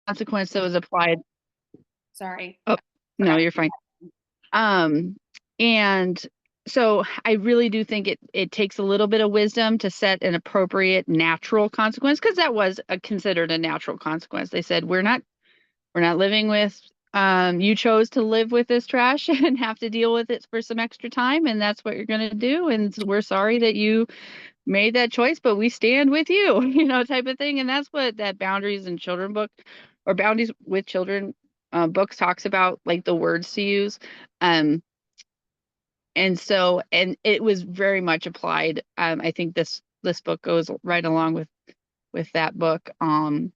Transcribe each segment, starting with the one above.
consequence that was applied. Sorry, Oh, no, forgot. you're fine. Um, and so I really do think it takes a little bit of wisdom to set an appropriate natural consequence, because that was considered a natural consequence. They said we're not living with you chose to live with this trash and have to deal with it for some extra time, and that's what you're going to do, and we're sorry that you made that choice, but we stand with you, type of thing. And that's what that Boundaries in Children book, or Boundaries with Children books, talks about, like the words to use. Um, and it was very much applied. I think this book goes right along with that book,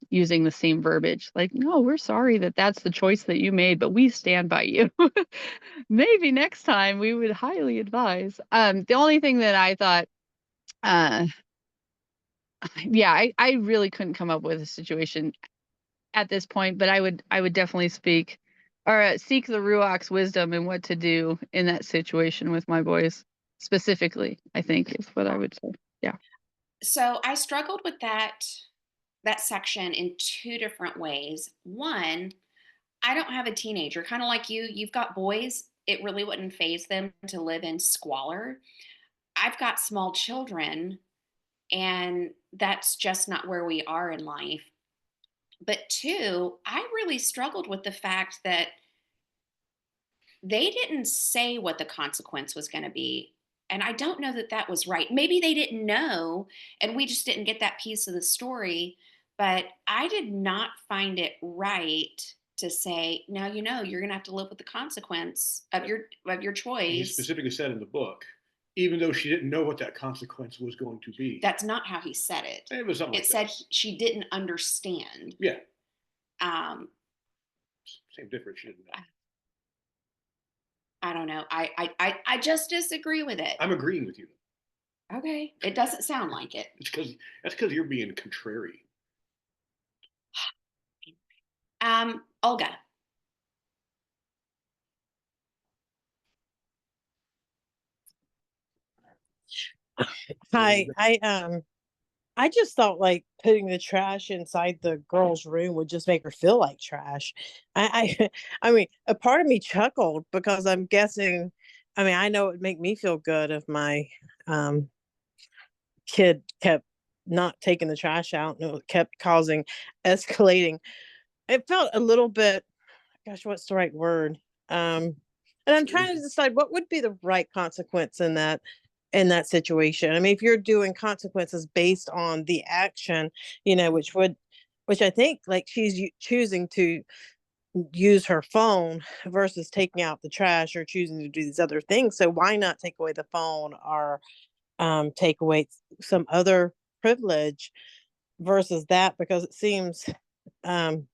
using the same verbiage. Like, no, we're sorry that that's the choice that you made, but we stand by you. Maybe next time we would highly advise. The only thing that I thought, uh, yeah, I really couldn't come up with a situation at this point, but I would definitely speak or seek the Ruach's wisdom in what to do in that situation with my boys specifically, I think is what I would say. Yeah. So I struggled with that section in two different ways. One, I don't have a teenager, kind of like you. You've got boys. It really wouldn't phase them to live in squalor. I've got small children, and that's just not where we are in life. But two, I really struggled with the fact that they didn't say what the consequence was going to be. And I don't know that that was right. Maybe they didn't know, and we just didn't get that piece of the story. But I did not find it right to say, now you're going to have to live with the consequence of your He choice. specifically said in the book, even though she didn't know what that consequence was going to be. That's not how he said it. It was something It like said that. she didn't understand. Yeah, Um, same difference. She didn't know. I don't know. I just disagree with it. I'm agreeing with you. Okay, it doesn't sound like it. That's because you're being contrary. Olga. Hi, I just thought like putting the trash inside the girl's room would just make her feel like trash. I I mean, a part of me chuckled because I'm guessing, I mean, I know it would make me feel good if my um kid kept not taking the trash out and it kept causing escalating. It felt a little bit, gosh, what's the right word? Um and I'm trying to decide what would be the right consequence in that situation. I mean, if you're doing consequences based on the action, which I think like she's choosing to use her phone versus taking out the trash or choosing to do these other things. So why not take away the phone or take away some other privilege versus that? Because it seems um,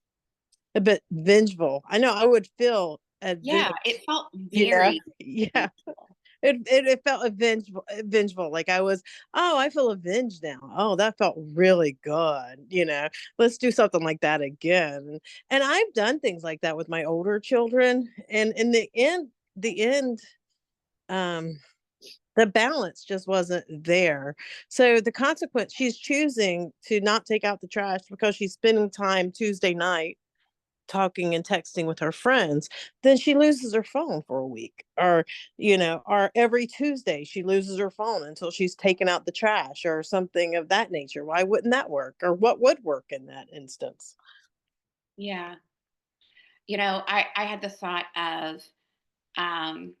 a bit vengeful. I know I would feel Yeah, avenged. it felt Yeah, very yeah. vengeful. It felt vengeful. Like I was, oh, I feel avenged now. Oh, that felt really good. Let's do something like that again. And I've done things like that with my older children. And in the end, um, the balance just wasn't there. So the consequence, she's choosing to not take out the trash because she's spending time Tuesday night talking and texting with her friends. Then she loses her phone for a week, or every Tuesday she loses her phone until she's taken out the trash or something of that nature. Why wouldn't that work? Or what would work in that instance? Yeah. I had the thought of, um,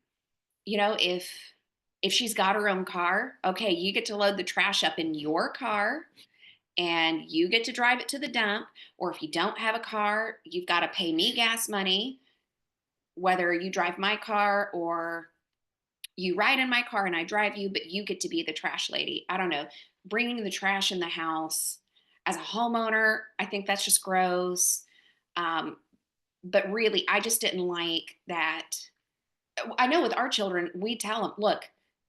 if she's got her own car, okay, you get to load the trash up in your car and you get to drive it to the dump. Or if you don't have a car, you've got to pay me gas money, whether you drive my car or you ride in my car and I drive you, but you get to be the trash lady. I don't know. Bringing the trash in the house as a homeowner, I think that's just gross. Um, but really, I just didn't like that. I know with our children, we tell them, look,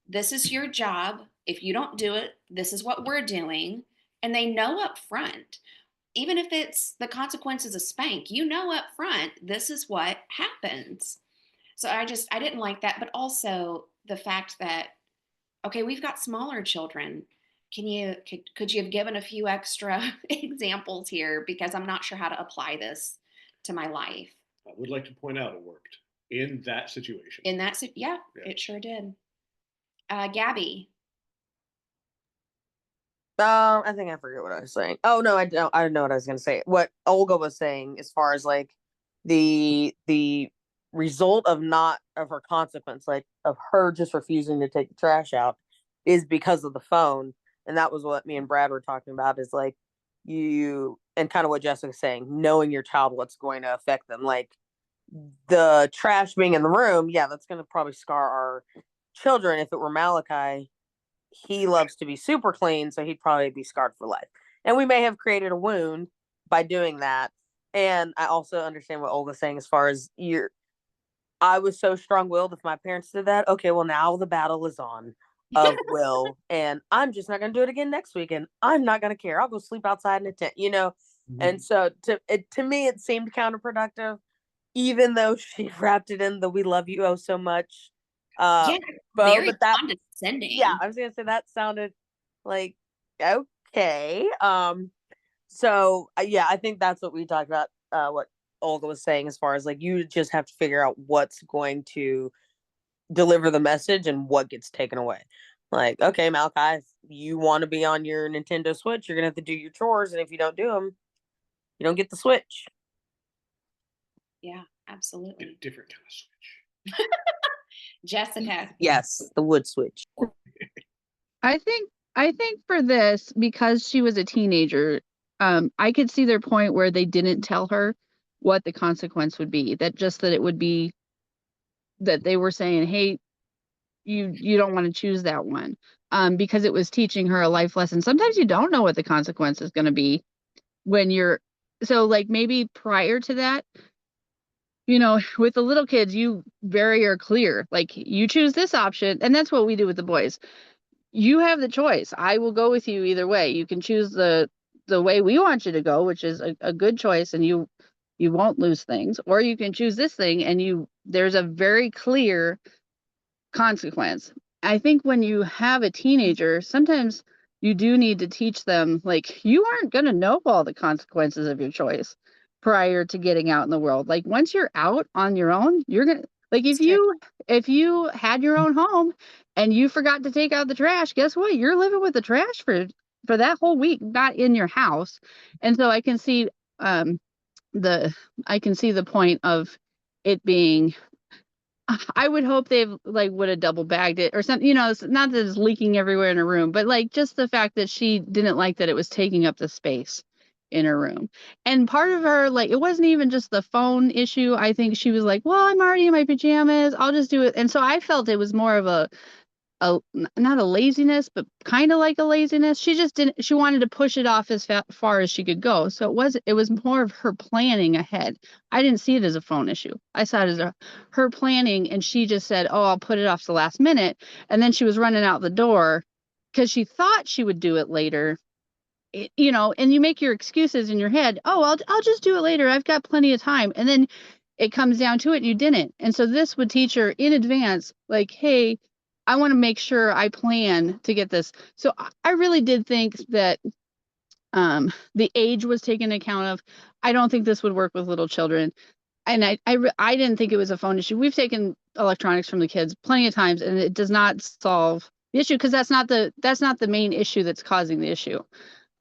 this is your job. If you don't do it, this is what we're doing. And they know up front, even if it's the consequences of spank, up front, this is what happens. So I didn't like that. But also the fact that, okay, we've got smaller children. could you have given a few extra examples here, because I'm not sure how to apply this to my life. I would like to point out it worked in that situation. In that, yeah, Yeah. it sure did. Gabby. I think I forget what I was saying. Oh no, I don't. I don't know what I was going to say. What Olga was saying, as far as like the result of not of her consequence, like of her just refusing to take the trash out, is because of the phone, and that was what me and Brad were talking about. Is like you and kind of what Jessica's saying, knowing your child, what's going to affect them, like the trash being in the room. Yeah, that's going to probably scar our children. If it were Malachi, he loves to be super clean, so he'd probably be scarred for life. And we may have created a wound by doing that. And I also understand what Olga's saying as far as I was so strong willed. If my parents did that, okay, well, now the battle is on of will. And I'm just not going to do it again next weekend. I'm not going to care. I'll go sleep outside in a tent, And so to me, it seemed counterproductive, even though she wrapped it in the "we love you oh so much" Yeah, bow. very But that, condescending. yeah, I was gonna say that sounded like okay. So yeah, I think that's what we talked about. What Olga was saying, as far as like you just have to figure out what's going to deliver the message and what gets taken away. Like, okay, Malachi, if you want to be on your Nintendo Switch, you're gonna have to do your chores, and if you don't do them, you don't get the Switch. Yeah, Get a absolutely. different kind of switch. Jessica. Yes, the wood Switch. I think for this, because she was a teenager, I could see their point where they didn't tell her what the consequence would be. That it would be that they were saying, hey, you don't want to choose that one. Because it was teaching her a life lesson. Sometimes you don't know what the consequence is going to be when you're so like maybe prior to that, with the little kids, you very are clear, like you choose this option, and that's what we do with the boys. You have the choice. I will go with you either way. You can choose the way we want you to go, which is a good choice, and you won't lose things, or you can choose this thing, and there's a very clear consequence. I think when you have a teenager, sometimes you do need to teach them, like, you aren't going to know all the consequences of your choice prior to getting out in the world. Like, once you're out on your own, you're going to, like, if you had your own home and you forgot to take out the trash, guess what? You're living with the trash for that whole week, not in your house. And so I can see the point of it being, I would hope they've like would have double bagged it or something, it's not that it's leaking everywhere in her room, but like just the fact that she didn't like that it was taking up the space in her room. And part of her, like, it wasn't even just the phone issue. I think she was like, well, I'm already in my pajamas, I'll just do it. And so I felt it was more of not a laziness, but kind of like a laziness. She just didn't, she wanted to push it off as far as she could go. So it was more of her planning ahead. I didn't see it as a phone issue. I saw it as her planning, and she just said, oh, I'll put it off to the last minute. And then she was running out the door because she thought she would do it later. And you make your excuses in your head. Oh, I'll just do it later. I've got plenty of time. And then it comes down to it and you didn't. And so this would teach her in advance, like, hey, I want to make sure I plan to get this. So I really did think that the age was taken account of. I don't think this would work with little children. And I didn't think it was a phone issue. We've taken electronics from the kids plenty of times, and it does not solve the issue, because that's not the main issue that's causing the issue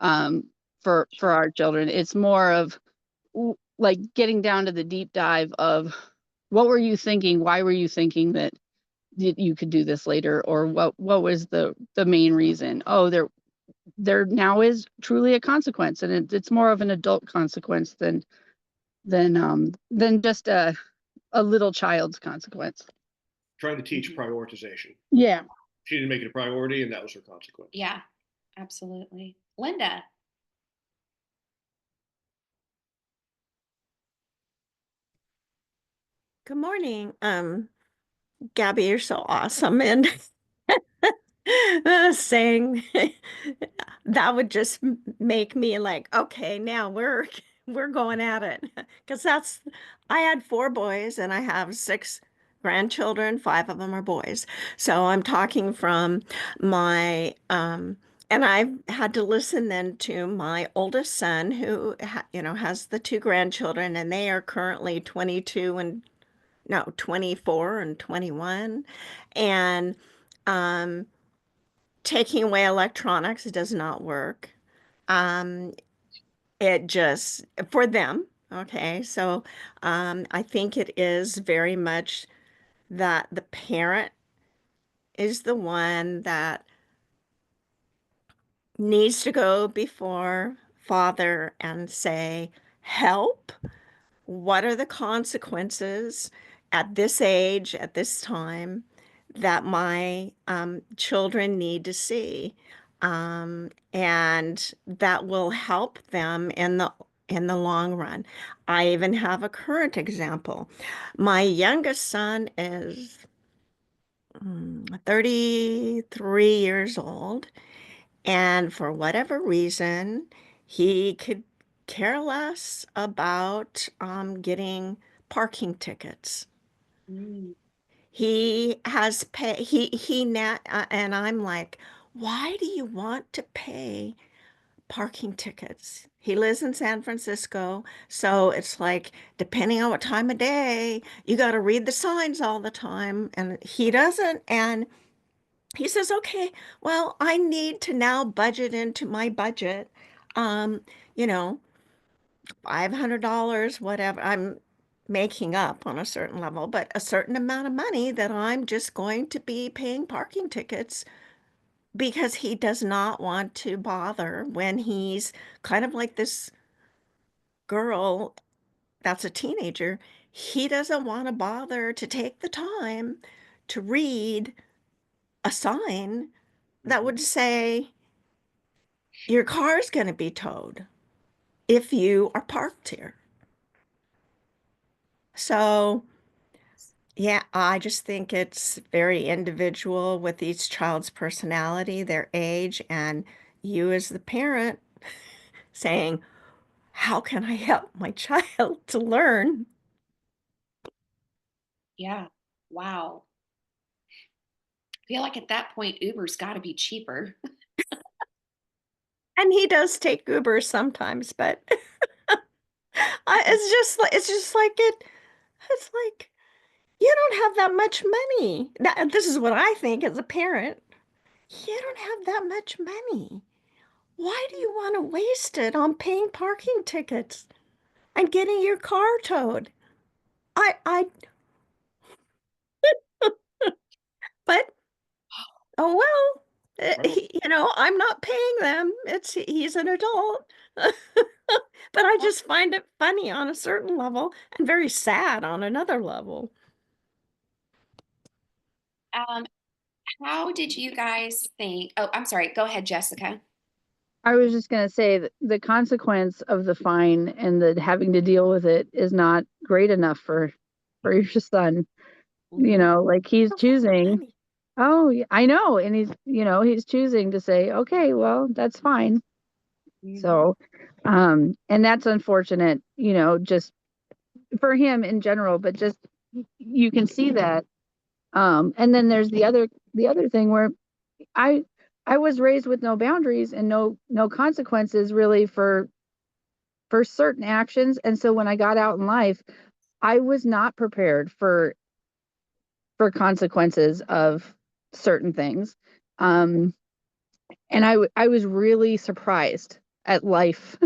for our children. It's more of like getting down to the deep dive of what were you thinking? Why were you thinking that you could do this later, or what was the main reason? Oh, there now is truly a consequence, and it's more of an adult consequence than just a little child's consequence. Trying to teach prioritization. Yeah. She didn't make it a priority, and that was her consequence. Yeah, absolutely. Linda. Good morning. Gabby, you're so awesome. And saying that would just make me like, okay, now we're going at it. Because I had 4 boys and I have 6 grandchildren, 5 of them are boys. So I'm talking from my And I've had to listen then to my oldest son, who has the two grandchildren, and they are currently 22 and no 24 and 21, and um, taking away electronics does not work. It just for them. Okay, so I think it is very much that the parent is the one that needs to go before father and say, help. What are the consequences at this age, at this time, that my children need to see? And that will help them in the long run. I even have a current example. My youngest son is 33 years old, and for whatever reason, he could care less about getting parking tickets. Mm. He has pay he now and I'm like, why do you want to pay parking tickets? He lives in San Francisco, so it's like depending on what time of day, you got to read the signs all the time, and he doesn't. And he says, okay, well, I need to now budget into my budget, um, you know, $500, whatever. I'm making up on a certain level, but a certain amount of money that I'm just going to be paying parking tickets because he does not want to bother when he's kind of like this girl that's a teenager. He doesn't want to bother to take the time to read a sign that would say, your car's going to be towed if you are parked here. So, yeah, I just think it's very individual with each child's personality, their age, and you as the parent saying, how can I help my child to learn? Yeah. Wow. I feel like at that point, Uber's got to be cheaper. And he does take Uber sometimes, but it's just like it's like you don't have that much money. This is what I think as a parent. You don't have that much money. Why do you want to waste it on paying parking tickets and getting your car towed? I, but oh well, I'm not paying them. He's an adult. But I just find it funny on a certain level and very sad on another level. Um, how did you guys think? Oh, I'm sorry. Go ahead, Jessica. I was just going to say that the consequence of the fine and the having to deal with it is not great enough for your son. Like he's choosing. Oh, yeah, I know. And he's choosing to say, okay, well, that's fine. So, and that's unfortunate, just for him in general, but just you can see that. And then there's the other thing where I was raised with no boundaries and no consequences really for certain actions. And so when I got out in life, I was not prepared for consequences of certain things. And I was really surprised at life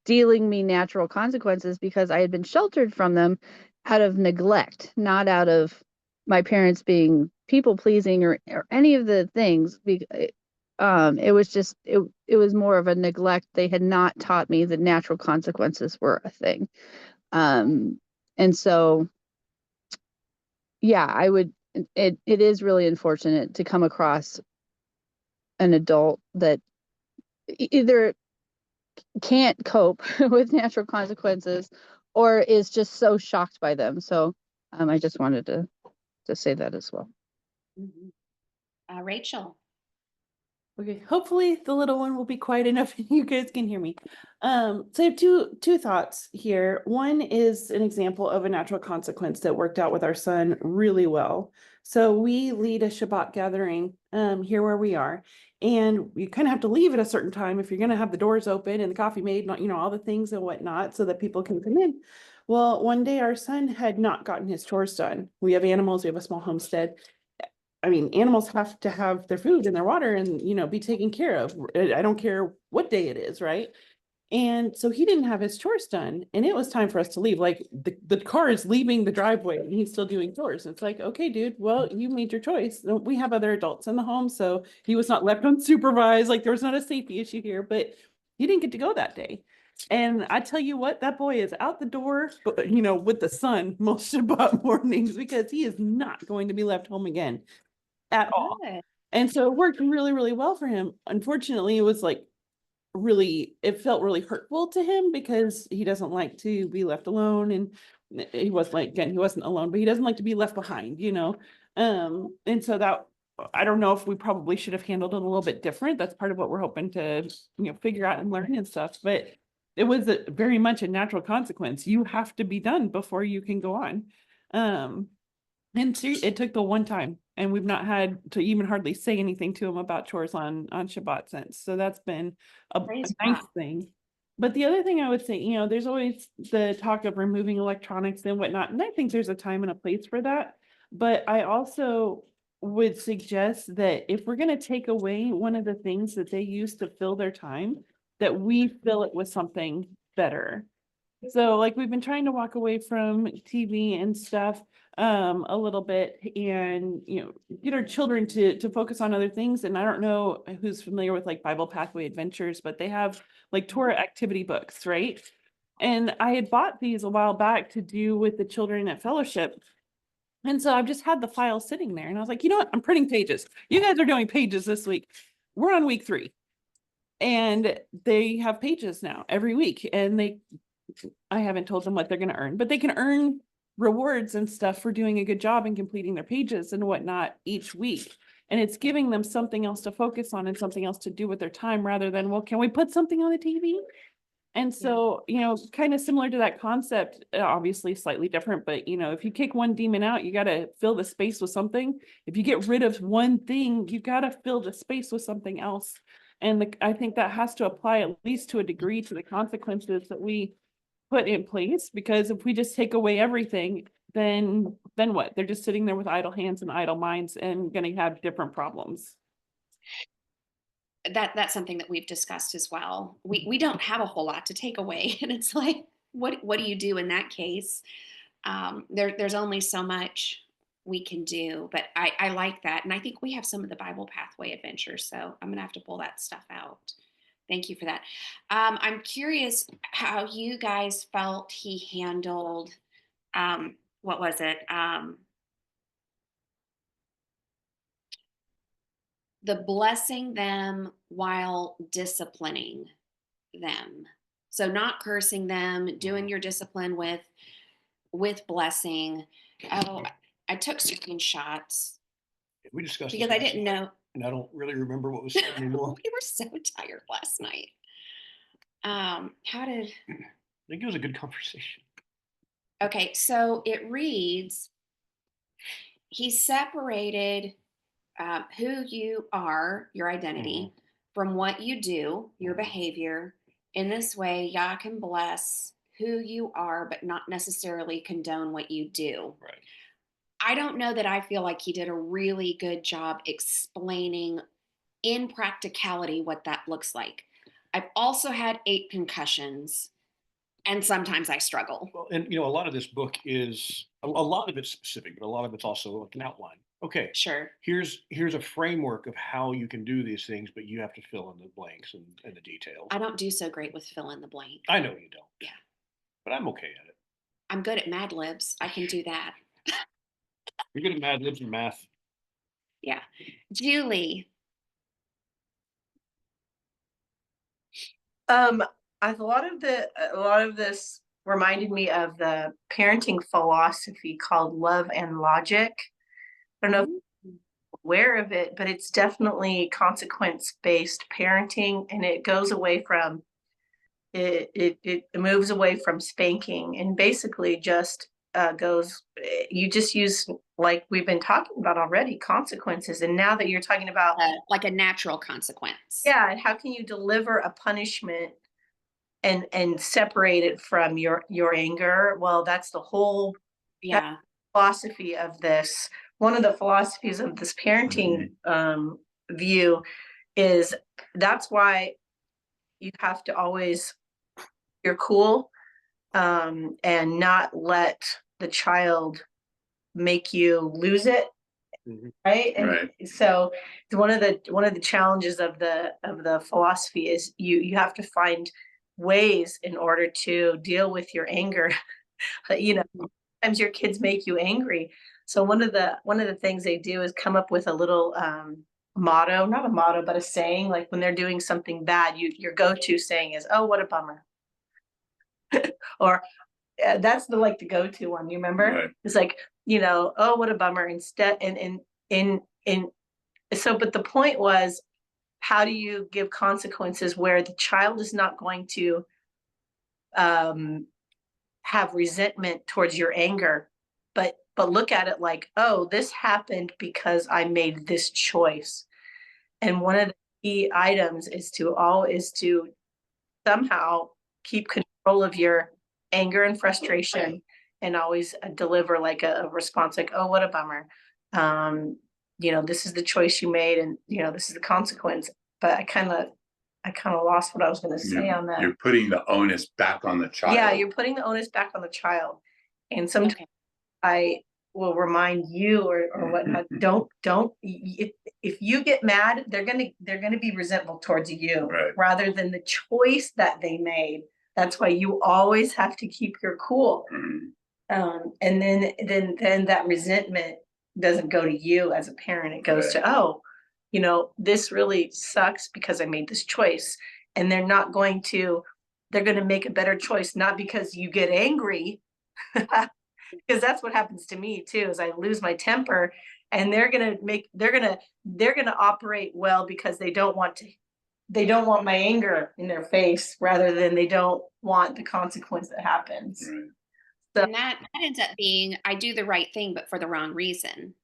dealing me natural consequences because I had been sheltered from them out of neglect, not out of my parents being people pleasing or any of the things. It was just it was more of a neglect. They had not taught me that natural consequences were a thing. And so yeah, it is really unfortunate to come across an adult that either can't cope with natural consequences or is just so shocked by them. So I just wanted to say that as well. Rachel. Okay, hopefully the little one will be quiet enough and you guys can hear me. So I have two thoughts here. One is an example of a natural consequence that worked out with our son really well. So we lead a Shabbat gathering here where we are, And you kind of have to leave at a certain time if you're going to have the doors open and the coffee made, and, you know, all the things and whatnot so that people can come in. Well, one day our son had not gotten his chores done. We have animals, we have a small homestead. I mean, animals have to have their food and their water and, you know, be taken care of. I don't care what day it is, right? And so he didn't have his chores done, and it was time for us to leave. Like the car is leaving the driveway and he's still doing chores. It's like, okay, dude, well, you made your choice. We have other adults in the home, so he was not left unsupervised. Like there was not a safety issue here, but he didn't get to go that day. And I tell you what, that boy is out the door, you know, with the sun most Shabbat mornings, because he is not going to be left home again at all. Good. And so it worked really, really well for him. Unfortunately, it was like it felt really hurtful to him because he doesn't like to be left alone, and he wasn't like, again, he wasn't alone, but he doesn't like to be left behind, you know. And so that, I don't know if we probably should have handled it a little bit different. That's part of what we're hoping to, you know, figure out and learn and stuff, but it was very much a natural consequence. You have to be done before you can go on. And it took the one time, and we've not had to even hardly say anything to him about chores on Shabbat since. So that's been a Praise nice God. thing. But the other thing I would say, you know, there's always the talk of removing electronics and whatnot, and I think there's a time and a place for that. But I also would suggest that if we're going to take away one of the things that they use to fill their time, that we fill it with something better. So like we've been trying to walk away from TV and stuff a little bit, and you know, get our children to focus on other things. And I don't know who's familiar with like Bible Pathway Adventures, but they have like Torah activity books, right? And I had bought these a while back to do with the children at Fellowship. And so I've just had the file sitting there, and I was like, you know what, I'm printing pages. You guys are doing pages this week. We're on week 3. And they have pages now every week, and I haven't told them what they're going to earn, but they can earn rewards and stuff for doing a good job and completing their pages and whatnot each week. And it's giving them something else to focus on and something else to do with their time, rather than, well, can we put something on the TV? And so, you know, kind of similar to that concept, obviously slightly different, but you know, if you kick one demon out, you got to fill the space with something. If you get rid of one thing, you got to fill the space with something else. And I think that has to apply at least to a degree to the consequences that we put in place, because if we just take away everything, then what? They're just sitting there with idle hands and idle minds and going to have different problems. That's something that we've discussed as well. We don't have a whole lot to take away, and it's like, what do you do in that case? There's only so much we can do, but I like that, and I think we have some of the Bible Pathway Adventures, so I'm gonna have to pull that stuff out. Thank you for that. I'm curious how you guys felt he handled, what was it? The blessing them while disciplining them. So not cursing them, doing your discipline with blessing. Oh, I took screenshots We discussed because this I didn't know. and I don't really remember what was said anymore. We were so tired last night. How did? I think it was a good conversation. Okay, so it reads, he separated who you are, your identity, from what you do, your behavior. In this way, Yah can bless who you are, but not necessarily condone what you do. Right. I don't know that I feel like he did a really good job explaining in practicality what that looks like. I've also had 8 concussions, and sometimes I struggle. Well, and you know, a lot of this book is a lot of it's specific, but a lot of it's also like an outline. Okay, Sure. here's a framework of how you can do these things, but you have to fill in the blanks and the details. I don't do so great with fill in the blank. I know you don't. Yeah. But I'm okay at it. I'm good at Mad Libs. I can do that. You're good at Mad Libs and math. Yeah. Julie. A lot of this reminded me of the parenting philosophy called Love and Logic. I don't know if you're aware of it, but it's definitely consequence-based parenting, and it goes away from it moves away from spanking and basically just you just use like we've been talking about already, consequences. And now that you're talking about, Like a natural consequence. yeah, how can you deliver a punishment and separate it from your anger? Well, that's the whole Yeah. philosophy of this. One of the philosophies of this parenting view is that's why you have to always you're cool and not let the child make you lose it. Mhm. Right. And Right. so one of the challenges of the philosophy is you have to find ways in order to deal with your anger. You know, sometimes your kids make you angry. So one of the things they do is come up with a little motto, not a motto, but a saying. Like when they're doing something bad, your go-to saying is, "Oh, what a bummer," or that's the go-to one. You remember? Right. It's like, "Oh, what a bummer." Instead, in so, but the point was, how do you give consequences where the child is not going to um, have resentment towards your anger, but look at it like, oh, this happened because I made this choice. And one of the key items is to somehow keep control of your anger and frustration and always deliver like a response like, oh, what a bummer. This is the choice you made, and this is the consequence. But I kind of lost what I was going to say on that. You're putting the onus back on the child. Yeah, you're putting the onus back on the child. And sometimes I will remind you or whatnot, don't if you get mad, they're gonna be resentful towards you, Right. rather than the choice that they made. That's why you always have to keep your cool. And then that resentment doesn't go to you as a parent. It goes Right. to, oh, this really sucks because I made this choice. And they're going to make a better choice, not because you get angry, because that's what happens to me too, is I lose my temper, and they're gonna operate well because they don't want my anger in their face, rather than they don't want the consequence that happens. Right. So, And that ends up being, I do the right thing, but for the wrong reason.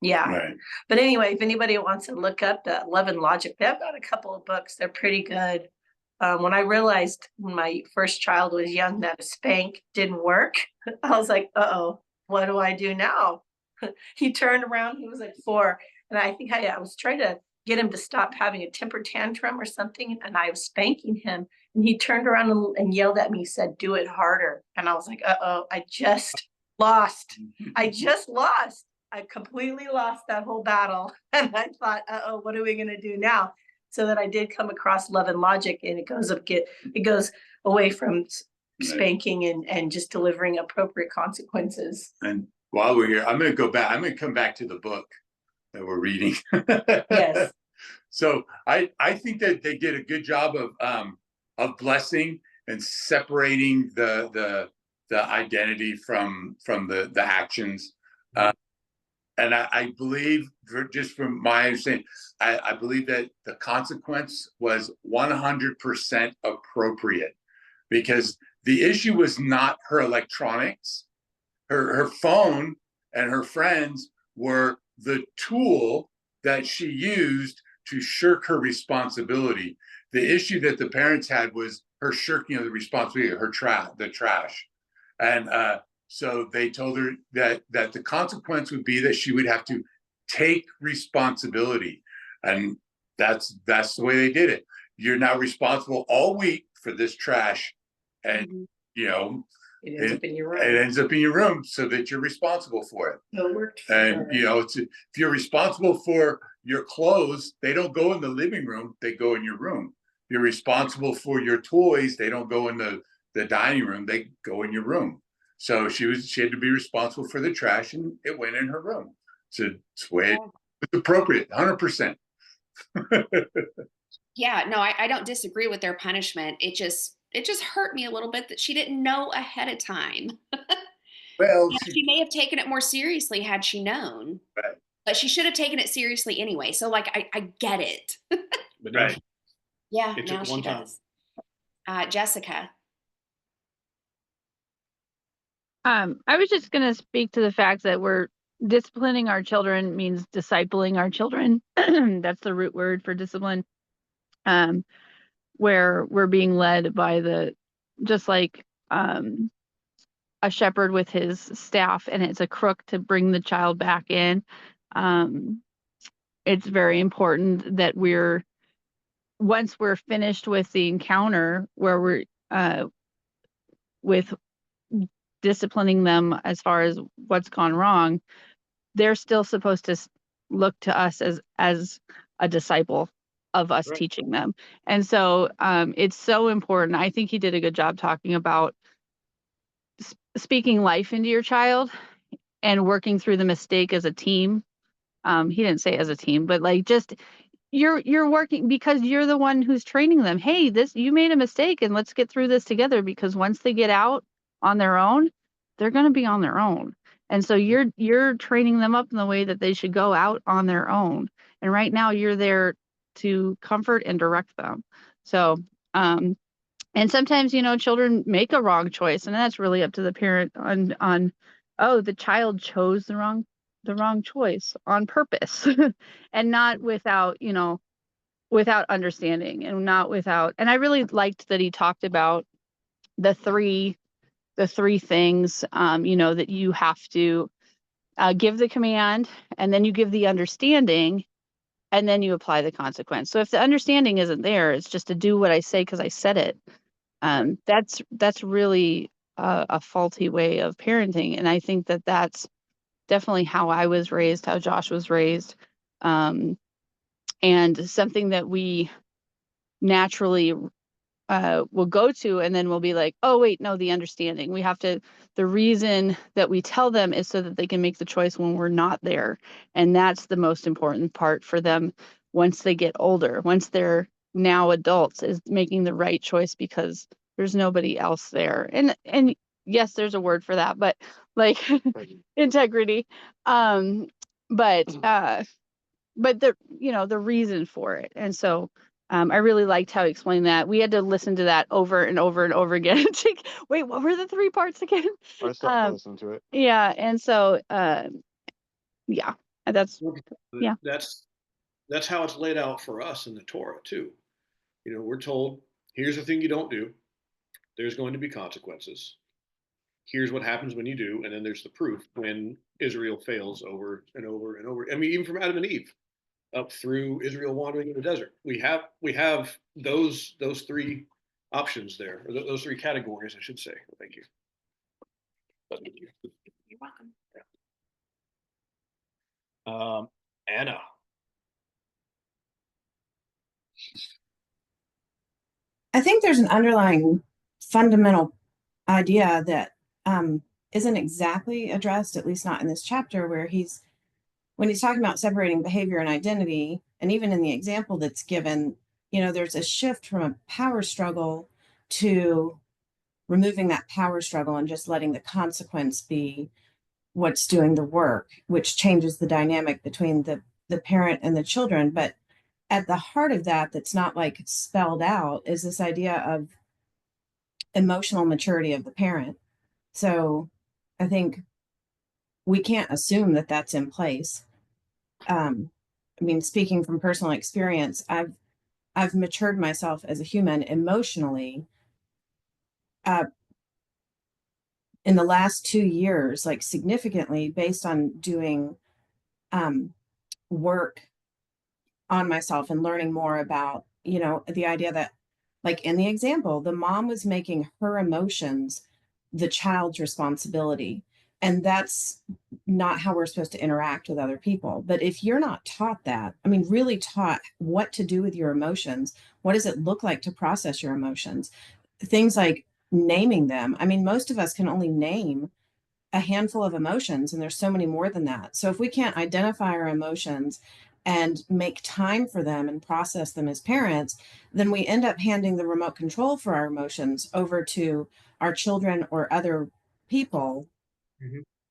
yeah. Right. But anyway, if anybody wants to look up the Love and Logic, they've got a couple of books. They're pretty good. When I realized when my first child was young that a spank didn't work, I was like, uh-oh, what do I do now? He turned around, he was like 4. And I think I was trying to get him to stop having a temper tantrum or something. And I was spanking him. And he turned around and yelled at me, he said, "Do it harder." And I was like, uh-oh, I just lost. I completely lost that whole battle. And I thought, uh-oh, what are we going to do now? So that I did come across Love and Logic, and it goes away from spanking and just delivering appropriate consequences. And while we're here, I'm going to come back to the book that we're reading. Yes. So I think that they did a good job of blessing and separating the identity from the actions. And I believe, just from my understanding, I believe that the consequence was 100% appropriate, because the issue was not her electronics. Her phone and her friends were the tool that she used to shirk her responsibility. The issue that the parents had was her shirking of the responsibility, the trash. And so they told her that the consequence would be that she would have to take responsibility. And that's the way they did it. You're now responsible all week for this trash. And, It ends up in your room. It ends up in your room, so that you're responsible for it. It worked. And, if you're responsible for your clothes, they don't go in the living room, they go in your room. You're responsible for your toys, they don't go in the dining room, they go in your room. So she had to be responsible for the trash, and it went in her room. So it's the way it's appropriate, 100%. Yeah, no, I don't disagree with their punishment. It just hurt me a little bit that she didn't know ahead of time. Well, she may have taken it more seriously had she known. Right. But she should have taken it seriously anyway. So I get it. But now Right. Yeah, It now took she one time. does. Jessica. I was just going to speak to the fact that we're disciplining our children means discipling our children. That's the root word for discipline. Where we're being led by just like a shepherd with his staff, and it's a crook to bring the child back in. It's very important that once we're finished with the encounter where we're with disciplining them as far as what's gone wrong, they're still supposed to look to us as a disciple of us Right. teaching them. And so it's so important. I think he did a good job talking about speaking life into your child and working through the mistake as a team. He didn't say as a team, but like just you're working because you're the one who's training them. Hey, you made a mistake and let's get through this together, because once they get out on their own, they're going to be on their own. And so you're training them up in the way that they should go out on their own. And right now you're there to comfort and direct them. So and sometimes, children make a wrong choice, and that's really up to the parent on oh, the child chose the wrong choice on purpose and not without understanding, and not without. And I really liked that he talked about the three things, that you have to give the command, and then you give the understanding, and then you apply the consequence. So if the understanding isn't there, it's just to do what I say because I said it. That's really a faulty way of parenting. And I think that that's definitely how I was raised, how Josh was raised, and something that we naturally will go to, and then we'll be like, oh wait, no, the understanding. The reason that we tell them is so that they can make the choice when we're not there. And that's the most important part for them once they get older, once they're now adults, is making the right choice because there's nobody else there. And yes, there's a word for that, but like integrity. But the reason for it. And so I really liked how he explained that. We had to listen to that over and over and over again. Wait, what were the three parts again? I stopped to listen to it. Yeah. And so, yeah, that's, yeah. That's how it's laid out for us in the Torah too. We're told, here's the thing you don't do. There's going to be consequences. Here's what happens when you do, and then there's the proof when Israel fails over and over and over. I mean, even from Adam and Eve up through Israel wandering in the desert, we have those three options there, or those three categories, I should say. Thank you. You're welcome. Anna. I think there's an underlying fundamental idea that isn't exactly addressed, at least not in this chapter, where when he's talking about separating behavior and identity, and even in the example that's given, there's a shift from a power struggle to removing that power struggle and just letting the consequence be what's doing the work, which changes the dynamic between the parent and the children. But at the heart of that's not like spelled out, is this idea of emotional maturity of the parent. So I think we can't assume that that's in place. Speaking from personal experience, I've matured myself as a human emotionally in the last 2 years, like significantly, based on doing work on myself and learning more about, the idea that, like in the example, the mom was making her emotions the child's responsibility. And that's not how we're supposed to interact with other people. But if you're not taught that, really taught what to do with your emotions, what does it look like to process your emotions? Things like naming them. Most of us can only name a handful of emotions, and there's so many more than that. So if we can't identify our emotions and make time for them and process them as parents, then we end up handing the remote control for our emotions over to our children or other people,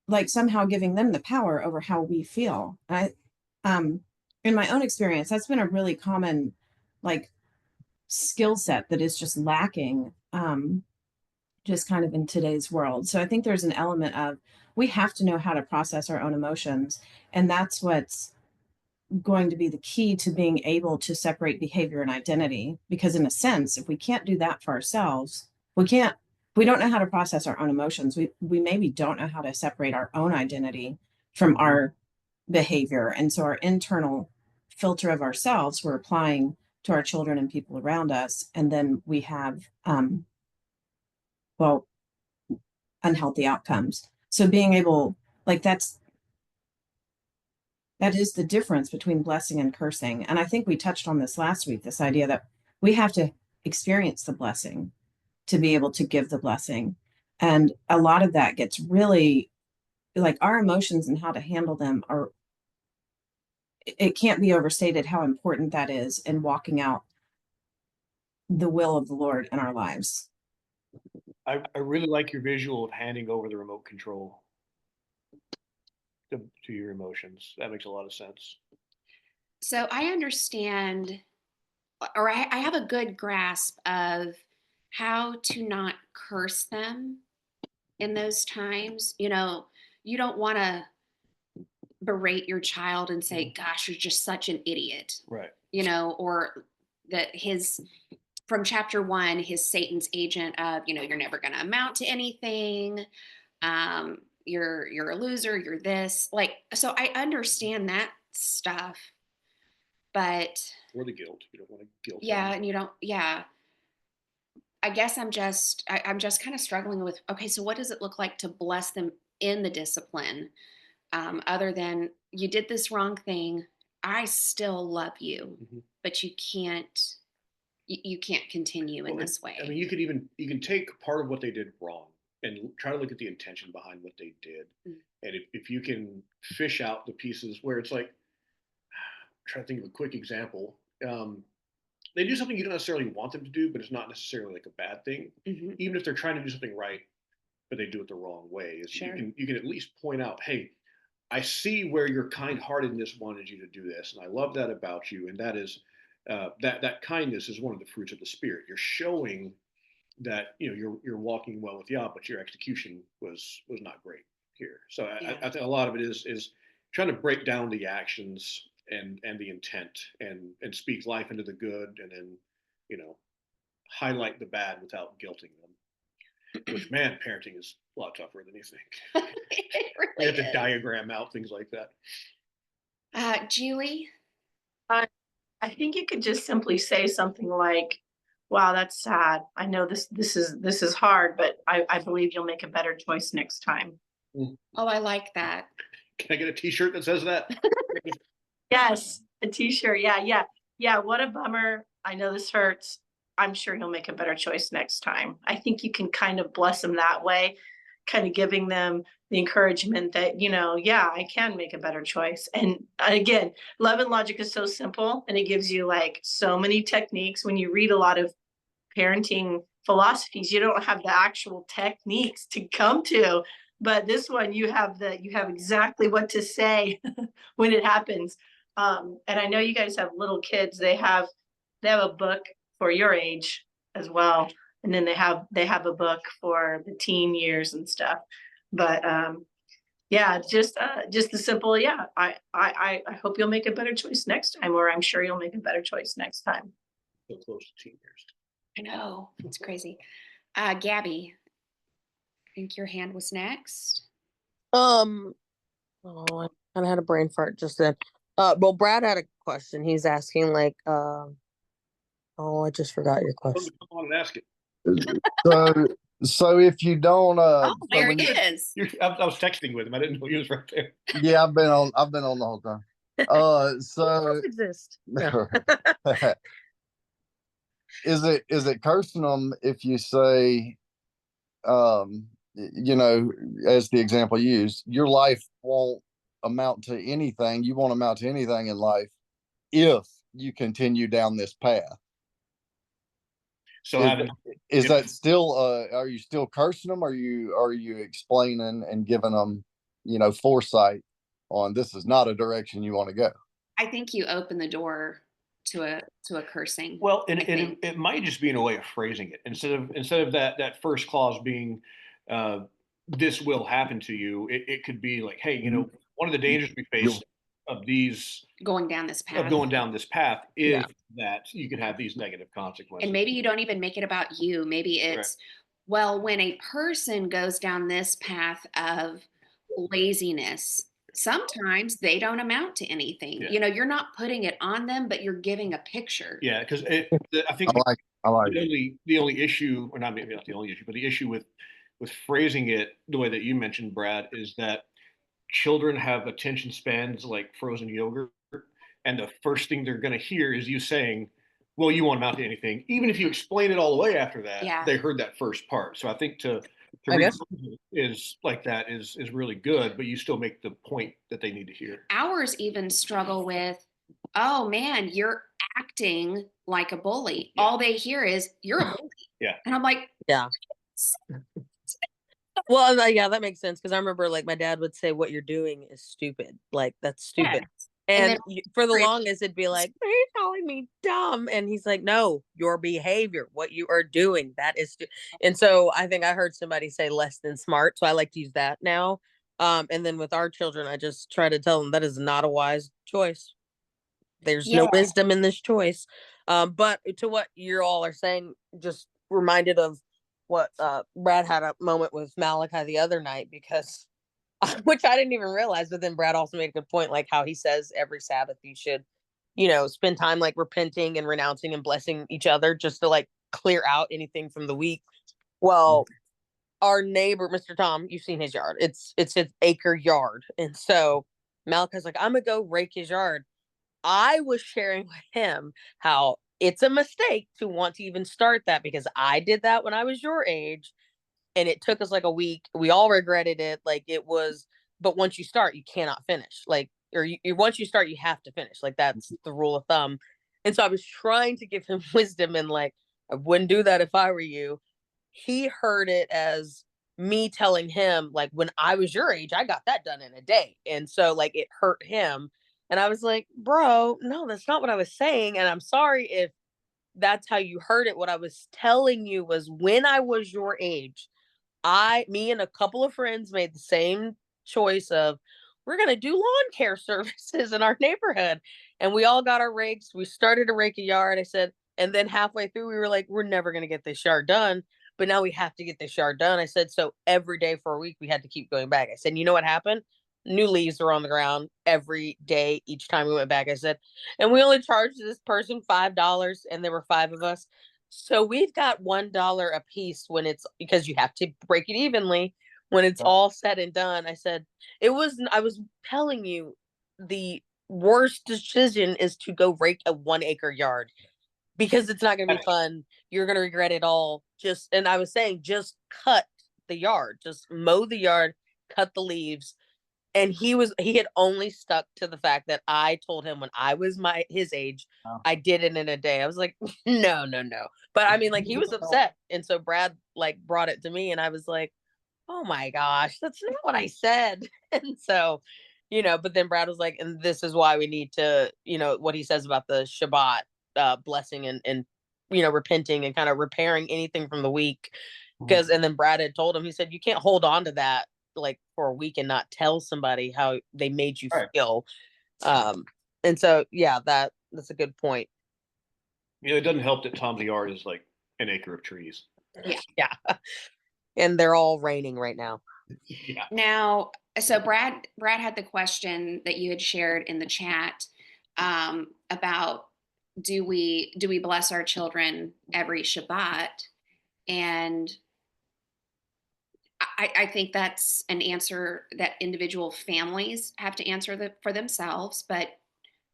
like somehow giving them the power over how we feel. In my own experience, that's been a really common skill set that is just lacking just kind of in today's world. So I think there's an element of we have to know how to process our own emotions. And that's what's going to be the key to being able to separate behavior and identity. Because in a sense, if we can't do that for ourselves, we don't know how to process our own emotions. We maybe don't know how to separate our own identity from our behavior. And so our internal filter of ourselves we're applying to our children and people around us. And then we have, well, unhealthy outcomes. So being able, like that is the difference between blessing and cursing. And I think we touched on this last week, this idea that we have to experience the blessing to be able to give the blessing. And a lot of that gets really like our emotions and how to handle them are, it can't be overstated how important that is in walking out the will of the Lord in our lives. I really like your visual of handing over the remote control to your emotions. That makes a lot of sense. So I understand, or I have a good grasp of how to not curse them in those times. You know, you don't want to berate your child and say, gosh, you're just such an idiot. Right. You know, or that from chapter 1, his Satan's agent of, you know, you're never going to amount to anything. You're a loser. You're this. Like, so I understand that stuff, but Or the guilt. You don't want to guilt. yeah, them. and you don't. Yeah, I guess I'm just kind of struggling with. Okay, so what does it look like to bless them in the discipline, other than you did this wrong thing? I still love you, but you can't. You can't continue in this way. I mean, you can take part of what they did wrong and try to look at the intention behind what they did. And if you can fish out the pieces where it's like, I'm trying to think of a quick example. They do something you don't necessarily want them to do, but it's not necessarily like a bad thing. Even if they're trying to do something right, but they do it the wrong way. Sure. You can at least point out, hey, I see where your kind-heartedness wanted you to do this, and I love that about you. And that is that kindness is one of the fruits of the spirit. You're showing that you're walking well with Yah, but your execution was not great here. So Yeah. I think a lot of it is trying to break down the actions and the intent and speak life into the good, and then highlight the bad without guilting them. Which, man, parenting is a lot tougher than you think. It You really have to is. diagram out things like that. Julie? I think you could just simply say something like, wow, that's sad. I know this is hard, but I believe you'll make a better choice next time. Oh, I like that. Can I get a T-shirt that says that? Yes, a t-shirt. Yeah. What a bummer. I know this hurts. I'm sure he'll make a better choice next time. I think you can kind of bless them that way, kind of giving them the encouragement that, yeah, I can make a better choice. And again, Love and Logic is so simple, and it gives you like so many techniques. When you read a lot of parenting philosophies, you don't have the actual techniques to come to, but this one you have exactly what to say when it happens. And I know you guys have little kids. They have a book for your age as well, and then they have a book for the teen years and stuff. But yeah, just the simple, yeah, I hope you'll make a better choice next time, or I'm sure you'll make a better choice next time. So close to teen years. I know, it's crazy. Gabby, I think your hand was next. Oh, I kind of had a brain fart just then. Well, Brad had a question. He's asking like, I just forgot your question. Come on and ask it. So if you don't, Oh, there it is. I was texting with him. I didn't know he was right there. yeah, I've been on the whole time. So Exist. is it cursing them if you say, as the example used, your life won't amount to anything. You won't amount to anything in life if you continue down this path. So is that still are you still cursing them? Are you explaining and giving them, foresight on this is not a direction you want to go? I think you open the door to a cursing. Well, and I think. it might just be in a way of phrasing it instead of that first clause being, this will happen to you. It could be like, hey, one of the dangers we face of these Going down this path. of going down this path is Yeah. that you can have these negative consequences. And maybe you don't even make it about you. Maybe it's, well, when a person goes down this path of laziness, sometimes they don't amount to anything. Yeah. You're not putting it on them, but you're giving a picture. Yeah, because I think I like the only issue, or not maybe not the only issue, but the issue with phrasing it the way that you mentioned, Brad, is that children have attention spans like frozen yogurt, and the first thing they're going to hear is you saying, well, you won't amount to anything. Even if you explain it all the way after that, Yeah. they heard that first part. So I think to I guess. rephrase it is like that is really good, but you still make the point that they need to hear. Ours even struggle with, oh man, you're acting like a bully. Yeah. All they hear is, you're a bully. Yeah. And I'm like, Yeah. Well, yeah, that makes sense because I remember like my dad would say, "What you're doing is stupid. Like that's stupid." yes. And And then for the Right. longest, it'd be like, "Are you calling me dumb?" And he's like, "No, your behavior, what you are doing, that is." And so I think I heard somebody say less than smart, so I like to use that now. And then with our children, I just try to tell them that is not a wise choice. There's no Yeah. wisdom in this choice. But to what you all are saying, just reminded of what Brad had a moment with Malachi the other night because which I didn't even realize, but then Brad also made a good point, like how he says every Sabbath you should, spend time like repenting and renouncing and blessing each other just to like clear out anything from the week. Well, our neighbor, Mr. Tom, you've seen his yard. It's his acre yard. And so Malachi's like, I'm gonna go rake his yard. I was sharing with him how it's a mistake to want to even start that because I did that when I was your age and it took us like a week. We all regretted it. Like it was, but once you start, you cannot finish. Like, or once you start, you have to finish. Like that's the rule of thumb. And so I was trying to give him wisdom and like, I wouldn't do that if I were you. He heard it as me telling him, like, when I was your age, I got that done in a day. And so like it hurt him. And I was like, bro, no, that's not what I was saying. And I'm sorry if that's how you heard it. What I was telling you was when I was your age, me and a couple of friends made the same choice of we're going to do lawn care services in our neighborhood. And we all got our rakes. We started to rake a yard. I said, and then halfway through, we were like, we're never going to get this yard done. But now we have to get this yard done. I said, so every day for a week, we had to keep going back. I said, you know what happened? New leaves were on the ground every day. Each time we went back, I said, and we only charged this person $5 and there were 5 of us. So we've got $1 a piece when it's because you have to break it evenly when it's all said and done. I said, I was telling you the worst decision is to go rake a 1 acre yard because it's not going to be fun. You're going to regret it all. And I was saying, just cut the yard, just mow the yard, cut the leaves. And he had only stuck to the fact that I told him when I was his age, I did it in a day. I was like, no. But I mean, like he was upset. And so Brad like brought it to me and I was like, oh my gosh, that's not what I said. And so, but then Brad was like, and this is why we need to, what he says about the Shabbat blessing and repenting and kind of repairing anything from the week. Because, and then Brad had told him, he said, you can't hold on to that like for a week and not tell somebody how they made you feel. And so, yeah, that's a good point. It doesn't help that Tom's yard is like an acre of trees. Yeah. And they're all raining right now. Yeah. Now, so Brad had the question that you had shared in the chat about do we bless our children every Shabbat? And I think that's an answer that individual families have to answer for themselves, but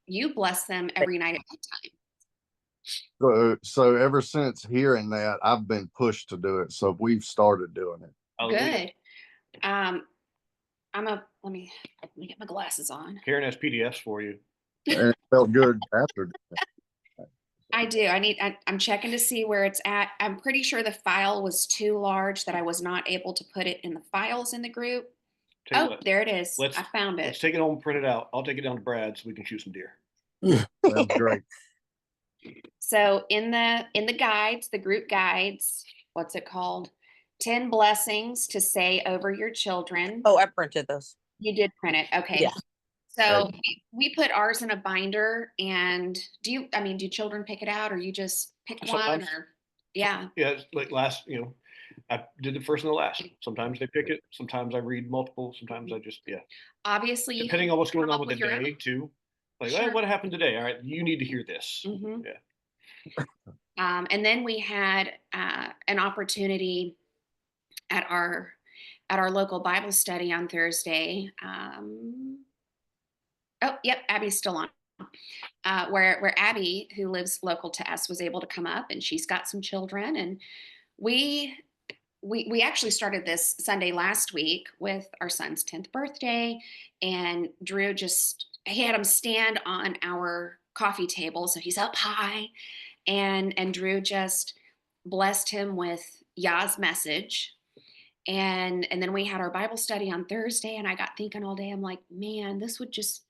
you bless them every night at bedtime. So ever since hearing that, I've been pushed to do it. So we've started doing it. Good. Let me get my glasses on. Karen has PDFs for you. And it felt good after. I do. I'm checking to see where it's at. I'm pretty sure the file was too large that I was not able to put it in the files in the group. There it is. I found it. Let's take it home and print it out. I'll take it down to Brad so we can shoot some deer. That's great. So in the guides, the group guides, what's it called? 10 blessings to say over your children. Oh, I printed this. You did print it. Okay. Yeah. So we put ours in a binder, and do children pick it out, or you just pick one, Sometimes. or yeah. Yeah, it's like last, I did the first and the last. Sometimes they pick it. Sometimes I read multiple. Sometimes I just, Obviously, you depending on what's going come on up with the with your own. day too. Like, Sure. what happened today? All right, you need to hear this. Mhm. Yeah. And then we had an opportunity at our local Bible study on Thursday. Oh, yep, Abby's still on. Where Abby, who lives local to us, was able to come up, and she's got some children, and we actually started this Sunday last week with our son's 10th birthday, and Drew he had him stand on our coffee table, so he's up high, and Drew just blessed him with Yah's message. And then we had our Bible study on Thursday, and I got thinking all day, I'm like, man, this would just,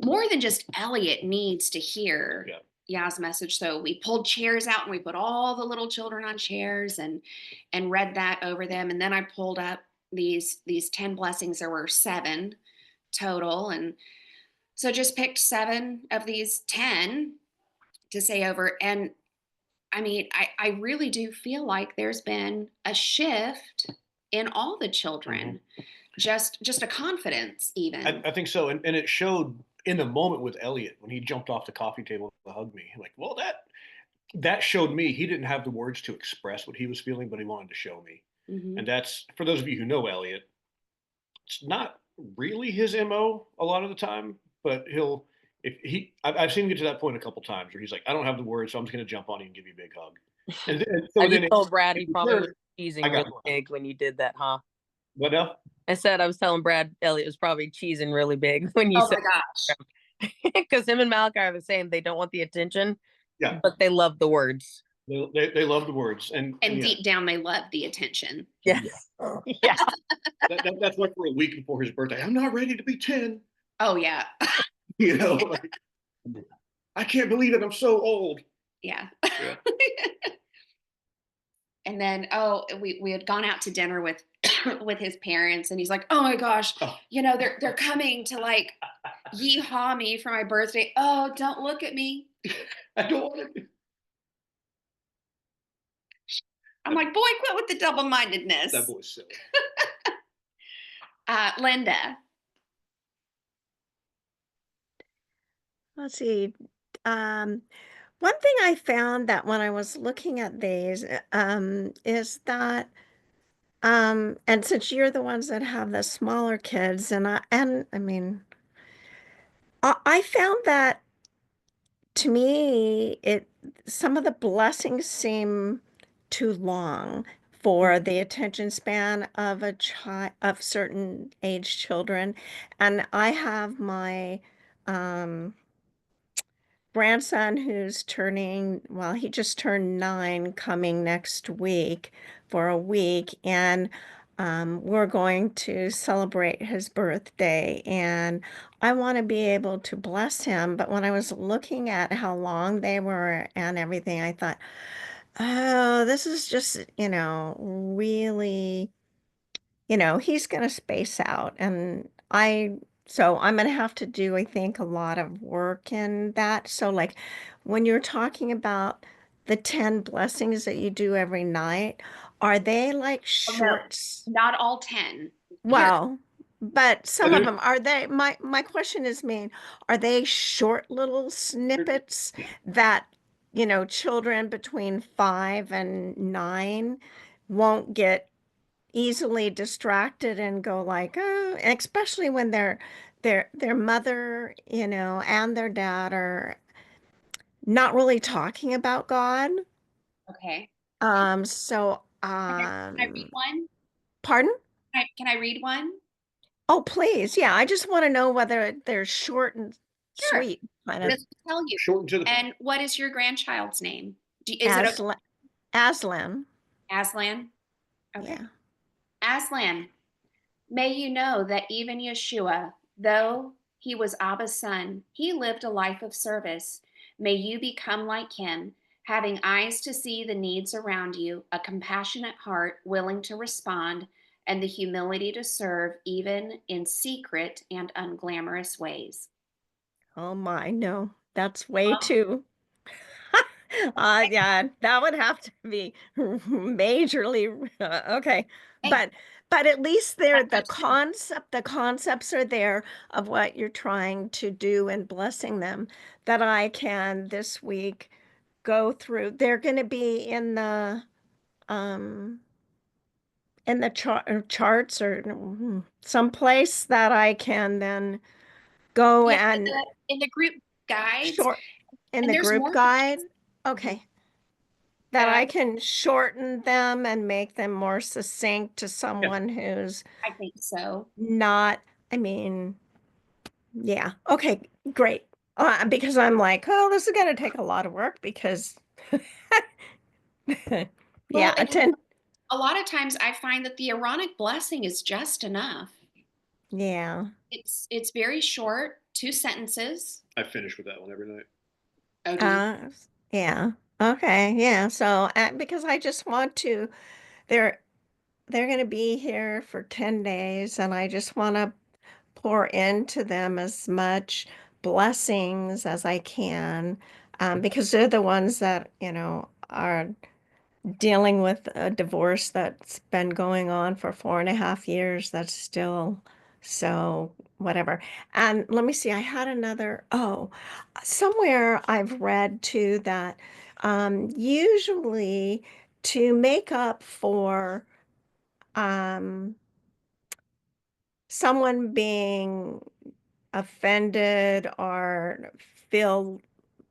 more than just Elliot needs to hear Yah's message. So we pulled chairs out and we put all the little children on chairs and read that over them. And then I pulled up these 10 blessings. There were 7 total. And so just picked 7 of these 10 to say over. And I mean, I really do feel like there's been a shift in all the children, just a confidence even. I think so. And it showed in the moment with Elliot when he jumped off the coffee table to hug me. I'm like, well, that showed me he didn't have the words to express what he was feeling, but he wanted to show me. Mhm. And that's, for those of you who know Elliot, it's not really his MO a lot of the time, but I've seen him get to that point a couple times where he's like, I don't have the words, so I'm just going to jump on you and give you a big hug. And so I then just told Brad he in probably was return, cheesing I got really one. big when you did that, huh? What now? I said I was telling Brad Elliot was probably cheesing really big when you Oh said, my gosh. because him and Malachi are the same. They don't want the attention, Yeah. but they love the words. They love the words. And yeah, deep down, they love the attention. Yeah. Yeah. that's like for a week before his birthday. I'm not ready to be 10. Oh yeah. Like, I can't believe it. I'm so old. Yeah. Yeah. And then, we had gone out to dinner with his parents, and he's like, oh my gosh, they're coming to like yeehaw me for my birthday. Oh, don't look at me. I don't want to. I'm like, boy, quit with the double-mindedness. That boy's silly. Linda. Let's see. One thing I found that when I was looking at these, is that, and since you're the ones that have the smaller kids, and I mean, I found that to me, some of the blessings seem too long for the attention span of of certain age children. And I have my grandson who's he just turned 9 coming next week for a week. And we're going to celebrate his birthday. And I want to be able to bless him. But when I was looking at how long they were and everything, I thought, oh, this is just, really, he's going to space out. And so I'm going to have to do, I think, a lot of work in that. So like when you're talking about the 10 blessings that you do every night, are they like Oh, no, shorts? not all 10. Well, but some of they're- them, are they, my question is are they short little snippets that, children between 5 and 9 won't get easily distracted and go like, oh, especially when their mother, and their dad are not really talking about God. Okay. So, Can I read one? pardon? Can I read one? Oh, please. Yeah, I just want to know whether they're short and Sure. sweet, kind of. This will tell you. Short and to the point. And what is your grandchild's name? Is it okay? Aslan. Aslan? Okay. Yeah. Aslan, may you know that even Yeshua, though he was Abba's son, he lived a life of service, May you become like him, having eyes to see the needs around you, a compassionate heart willing to respond, and the humility to serve even in secret and unglamorous ways. Oh my, no, that's way too. Yeah, that would have to be majorly okay. Hey, But at least there that's the concepts are there of what you're trying to do and blessing them that I can this week go through. They're going to be um in the charts or someplace that I can then go yeah, and in the group guides, short in and the there's group more. guide. Mhm. Okay. That I Uh, can shorten them and make them more succinct to Yeah. someone who's I think so. not, I mean, yeah. Okay, great. Because I'm like, oh, this is gonna take a lot of work because Well, yeah, and attend. a lot of times I find that the Aaronic blessing is just enough. Yeah. It's very short, 2 sentences. I finish with that one every night. Oh, do you? Uh, yeah. Okay. Yeah. So, because I just want to, they're they're going to be here for 10 days, and I just want to pour into them as much blessings as I can, because they're the ones that, are dealing with a divorce that's been going on for 4.5 years. That's still so whatever. And let me see, I had somewhere I've read too that usually to make up for um, someone being offended or feel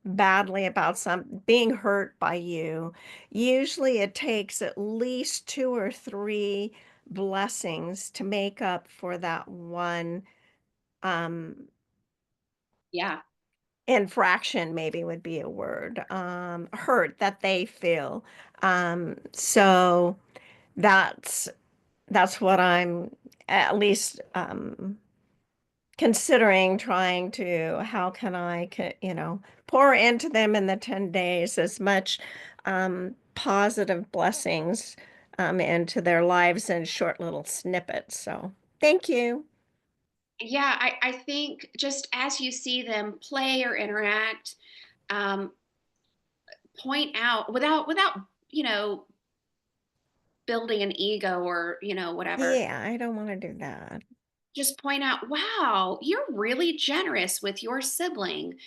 badly about being hurt by you, usually it takes at least 2 or 3 blessings to make up for that one um Yeah. infraction, maybe would be a word, hurt that they feel. So that's what I'm at least considering trying to, how can I, pour into them in the 10 days as much positive blessings into their lives in short little snippets. So thank you. Yeah, I think just as you see them play or interact, um, point out without, you know, building an ego or, whatever. Yeah, I don't want to do that. Just point out, wow, you're really generous with your sibling.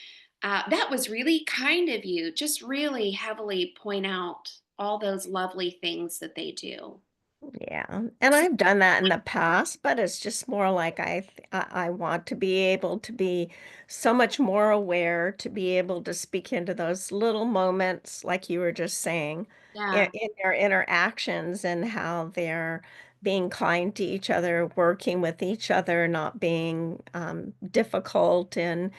That was really kind of you. Just really heavily point out all those lovely things that they do. Yeah, and I've done that in the past, but it's just more like I want to be able to be so much more aware to be able to speak into those little moments, like you were just saying, Yeah. in their interactions and how they're being kind to each other, working with each other, not being difficult, and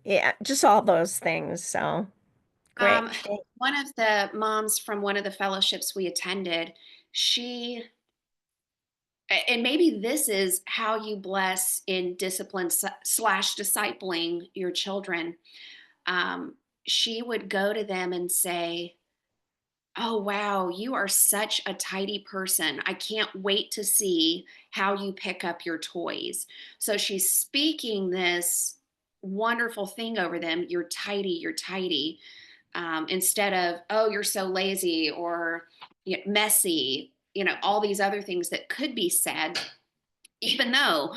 yeah, just all those things. So great. Um, one of the moms from one of the fellowships we attended, and maybe this is how you bless in discipline slash discipling your children. She would go to them and say, "Oh, wow, you are such a tidy person. I can't wait to see how you pick up your toys." So she's speaking this wonderful thing over them. You're tidy, you're tidy. Instead of, oh, you're so lazy or messy, all these other things that could be said, even though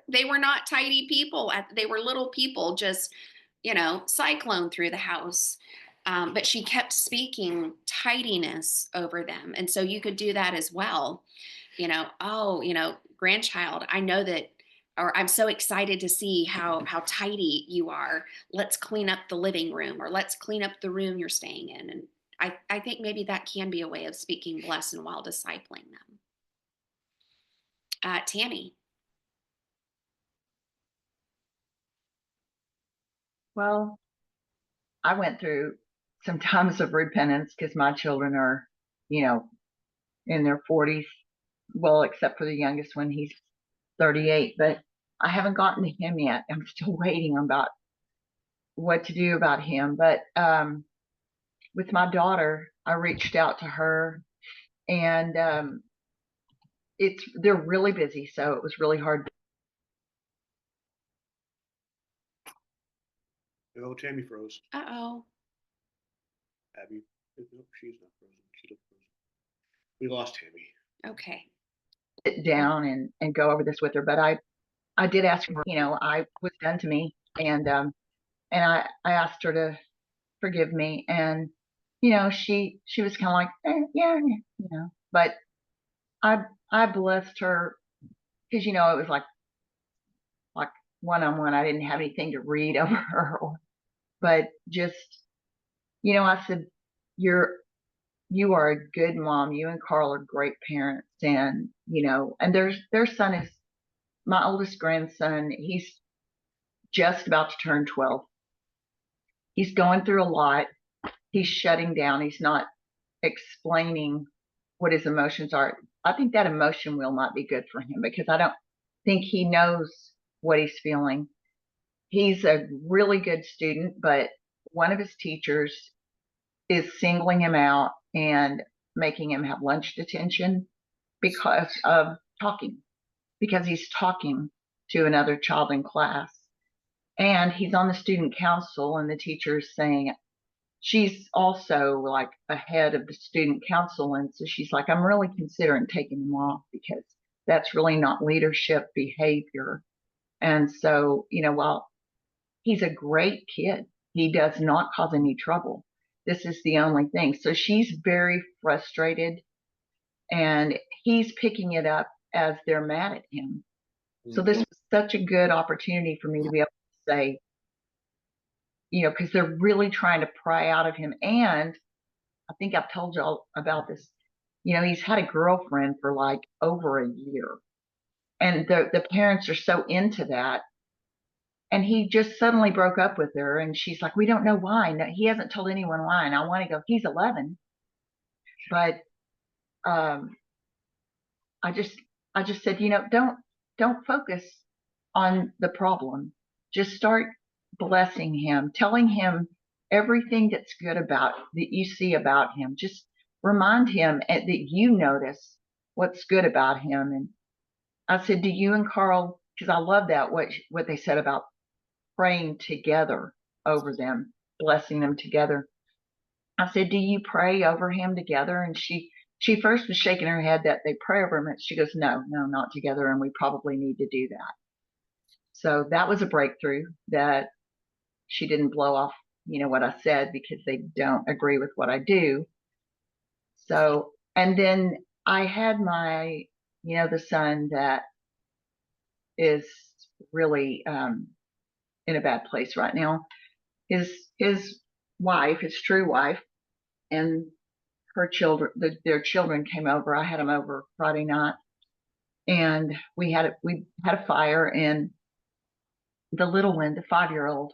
they were not tidy people. They were little people, just, cyclone through the house. But she kept speaking tidiness over them. And so you could do that as well. Oh, grandchild, I know that, or I'm so excited to see how tidy you are. Let's clean up the living room, or let's clean up the room you're staying in. And I think maybe that can be a way of speaking blessing while discipling them. Tammy. Well, I went through some times of repentance because my children are, you know, in their 40s. Well, except for the youngest one, he's 38, but I haven't gotten to him yet. I'm still waiting on about what to do about him. But with my daughter, I reached out to her, and they're really busy, so it was really hard. Oh, Tammy froze. Uh-oh. Abby, no, she's not frozen. She looked frozen. We lost Tammy. Okay. Sit down and go over this with her, but I did ask her, I was done to me, and I asked her to forgive me, and she was kind of like, yeah, but I blessed her, because it was like one-on-one. I didn't have anything to read over her, but just I said, you are a good mom. You and Carl are great parents, and and their son is my oldest grandson. He's just about to turn 12. He's going through a lot. He's shutting down. He's not explaining what his emotions are. I think that emotion wheel might be good for him, because I don't think he knows what he's feeling. He's a really good student, but one of his teachers is singling him out and making him have lunch detention because of talking, because he's talking to another child in class. And he's on the student council, and the teacher's saying, she's also like ahead of the student council. And so she's like, I'm really considering taking him off, because that's really not leadership behavior. And so, while he's a great kid, he does not cause any trouble. This is the only thing. So she's very frustrated, and he's picking it up as they're mad at him. So this was such a good opportunity for me to be able to say, because they're really trying to pry out of him. And I think I've told y'all about this. He's had a girlfriend for like over a year, and the parents are so into that. And he just suddenly broke up with her, and she's like, we don't know why. No, he hasn't told anyone why. And I want to go, he's 11. But I just said, don't focus on the problem. Just start blessing him, telling him everything that's good that you see about him. Just remind him that you notice what's good about him. And I said, do you and Carl, because I love that, what they said about praying together over them, blessing them together. I said, do you pray over him together? And she first was shaking her head that they pray over him. And she goes, no, not together. And we probably need to do that. So that was a breakthrough, that she didn't blow off, what I said, because they don't agree with what I do. So, and then I had my, the son that is really in a bad place right now. His wife, his true wife, and her children, their children came over. I had them over Friday night, and we had a fire, and the little one, the 5-year-old,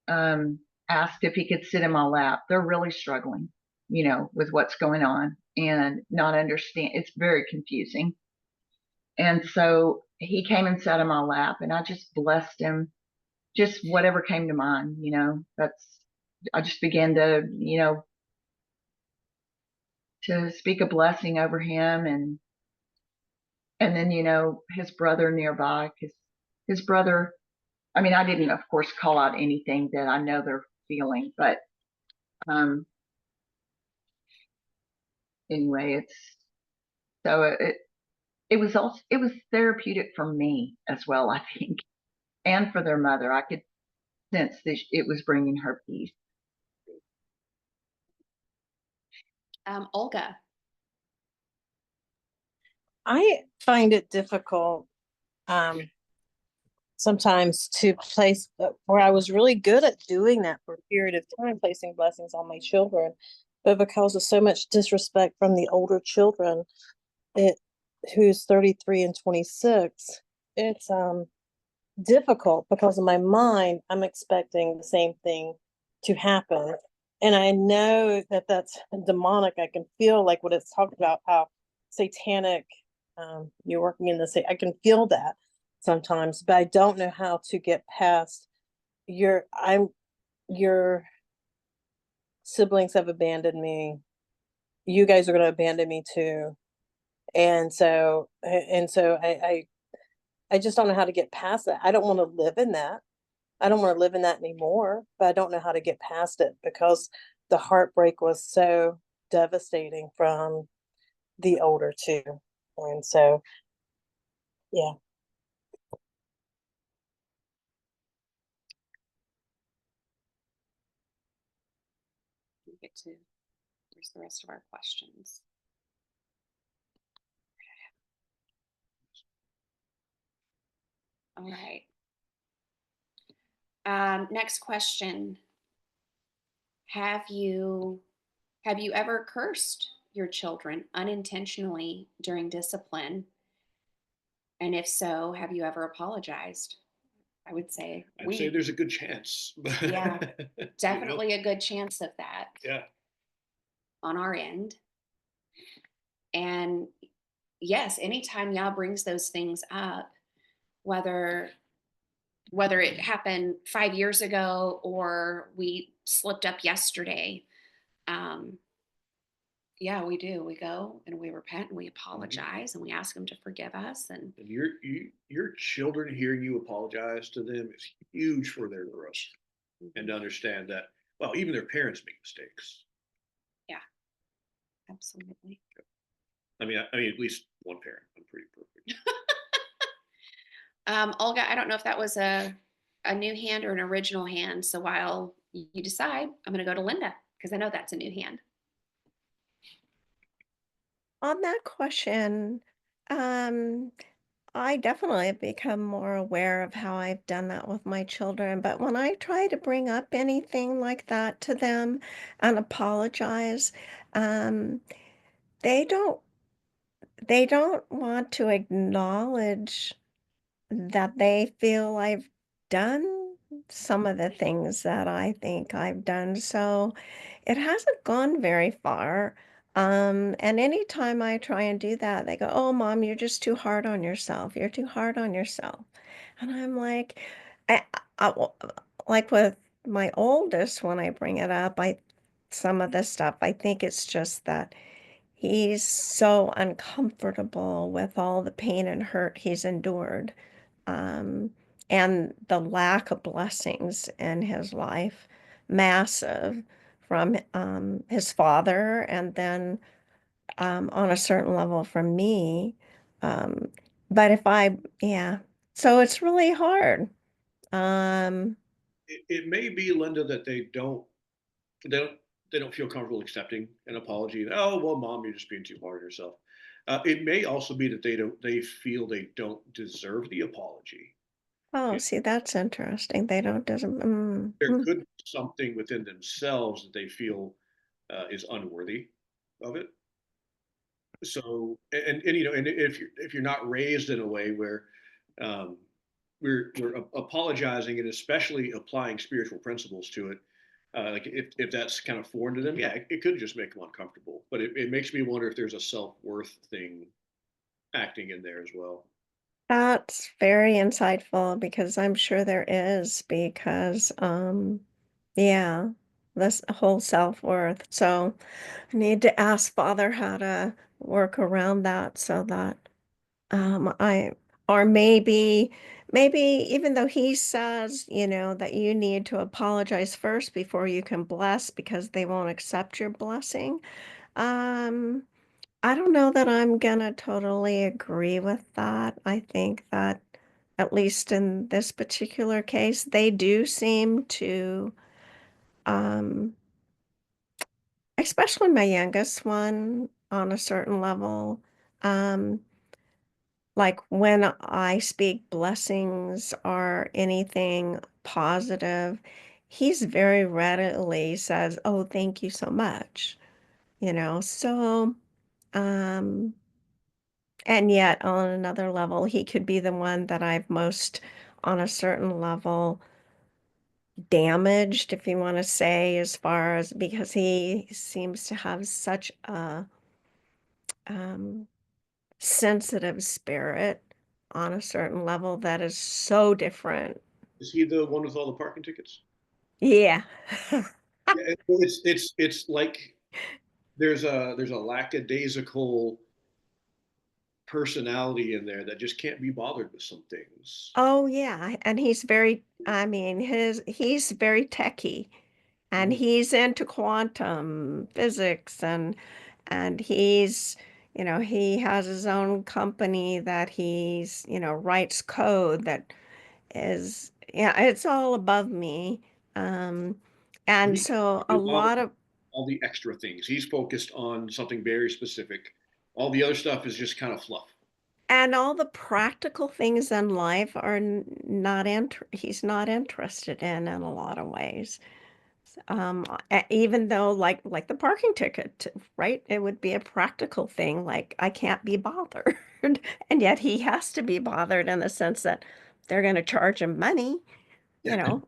asked if he could sit in my lap. They're really struggling, with what's going on and not understand. It's very confusing. And so he came and sat in my lap, and I just blessed him, just whatever came to mind, I just began to, to speak a blessing over him. And then, his brother nearby, his brother, I mean, I didn't, of course, call out anything that I know they're feeling, but anyway, it was therapeutic for me as well, I think, and for their mother. I could sense that it was bringing her peace. Olga. I find it difficult sometimes to place where I was really good at doing that for a period of time, placing blessings on my children, but because of so much disrespect from the older children, who's 33 and 26, it's difficult, because in my mind I'm expecting the same thing to happen, and I know that that's demonic. I can feel like what it's talked about, how satanic, you're working in the I can feel that sometimes, but I don't know how to get past your siblings have abandoned me. You guys are going to abandon me too. And so, I just don't know how to get past that. I don't want to live in that. I don't want to live in that anymore, but I don't know how to get past it because the heartbreak was so devastating from the older two. And so, yeah. We get to, here's the rest of our questions. All right. Next question. Have you ever cursed your children unintentionally during discipline? And if so, have you ever apologized? I would say I'd say there's a good chance. Yeah, You know? definitely a good chance of that Yeah. on our end. And yes, anytime Yah brings those things up, whether it happened 5 years ago or we slipped up yesterday, yeah, we do. We go and we repent and we apologize and we ask them to forgive us. And And your children hearing you apologize to them is huge for their growth, and to understand that, well, even their parents make mistakes. yeah, absolutely. I mean, at least one parent. I'm pretty perfect. Olga, I don't know if that was a new hand or an original hand. So while you decide, I'm going to go to Linda because I know that's a new hand. On that question, I definitely have become more aware of how I've done that with my children. But when I try to bring up anything like that to them and apologize, um, they don't they don't want to acknowledge that they feel I've done some of the things that I think I've done. So it hasn't gone very far. And anytime I try and do that, they go, "Oh, Mom, you're just too hard on yourself. You're too hard on yourself." And I'm like, I, I- like with my oldest, when I bring it up, some of the stuff, I think it's just that he's so uncomfortable with all the pain and hurt he's endured, um, and the lack of blessings in his life, massive, from his father, and then on a certain level from me. Um, but yeah, so it's really hard. Um, It may be, Linda, that they don't they don't feel comfortable accepting an apology. Oh, well, Mom, you're just being too hard on yourself. It may also be that they feel they don't deserve the apology. oh, see, that's interesting. They don't, doesn't, There could be something within themselves that they feel is unworthy of it. So, and you know, and if you're not raised in a way where um, we're apologizing and especially applying spiritual principles to it, like if that's kind of foreign to them, yeah, it could just make them uncomfortable. But it makes me wonder if there's a self-worth thing acting in there as well. That's very insightful because I'm sure there is because yeah, this whole self-worth. So I need to ask Father how to work around that so that I or maybe even though he says, that you need to apologize first before you can bless because they won't accept your blessing. Um I don't know that I'm gonna totally agree with that. I think that, at least in this particular case, they do seem to, um, especially my youngest one, on a certain level, um, like when I speak blessings or anything positive, he's very readily says, "Oh, thank you so much." So, um, and yet, on another level, he could be the one that I've most, on a certain level, damaged, if you want to say, as far as because he seems to have such a um, sensitive spirit on a certain level that is so different. Is he the one with all the parking tickets? Yeah. Yeah, it's like there's a lackadaisical personality in there that just can't be bothered with some things. Oh yeah, and he's very, I mean, he's very techy, and Mhm. he's into quantum physics, and he's, he has his own company that he's, writes code that is, yeah, it's all above me. Um, And and he so a can't be bothered lot with of, all the extra things. He's focused on something very specific. All the other stuff is just kind of fluff. and all the practical things in life are not he's not interested in a lot of ways. Even though like the parking ticket, right? It would be a practical thing. Like I can't be bothered, and yet he has to be bothered in the sense that they're going to charge him money, you know,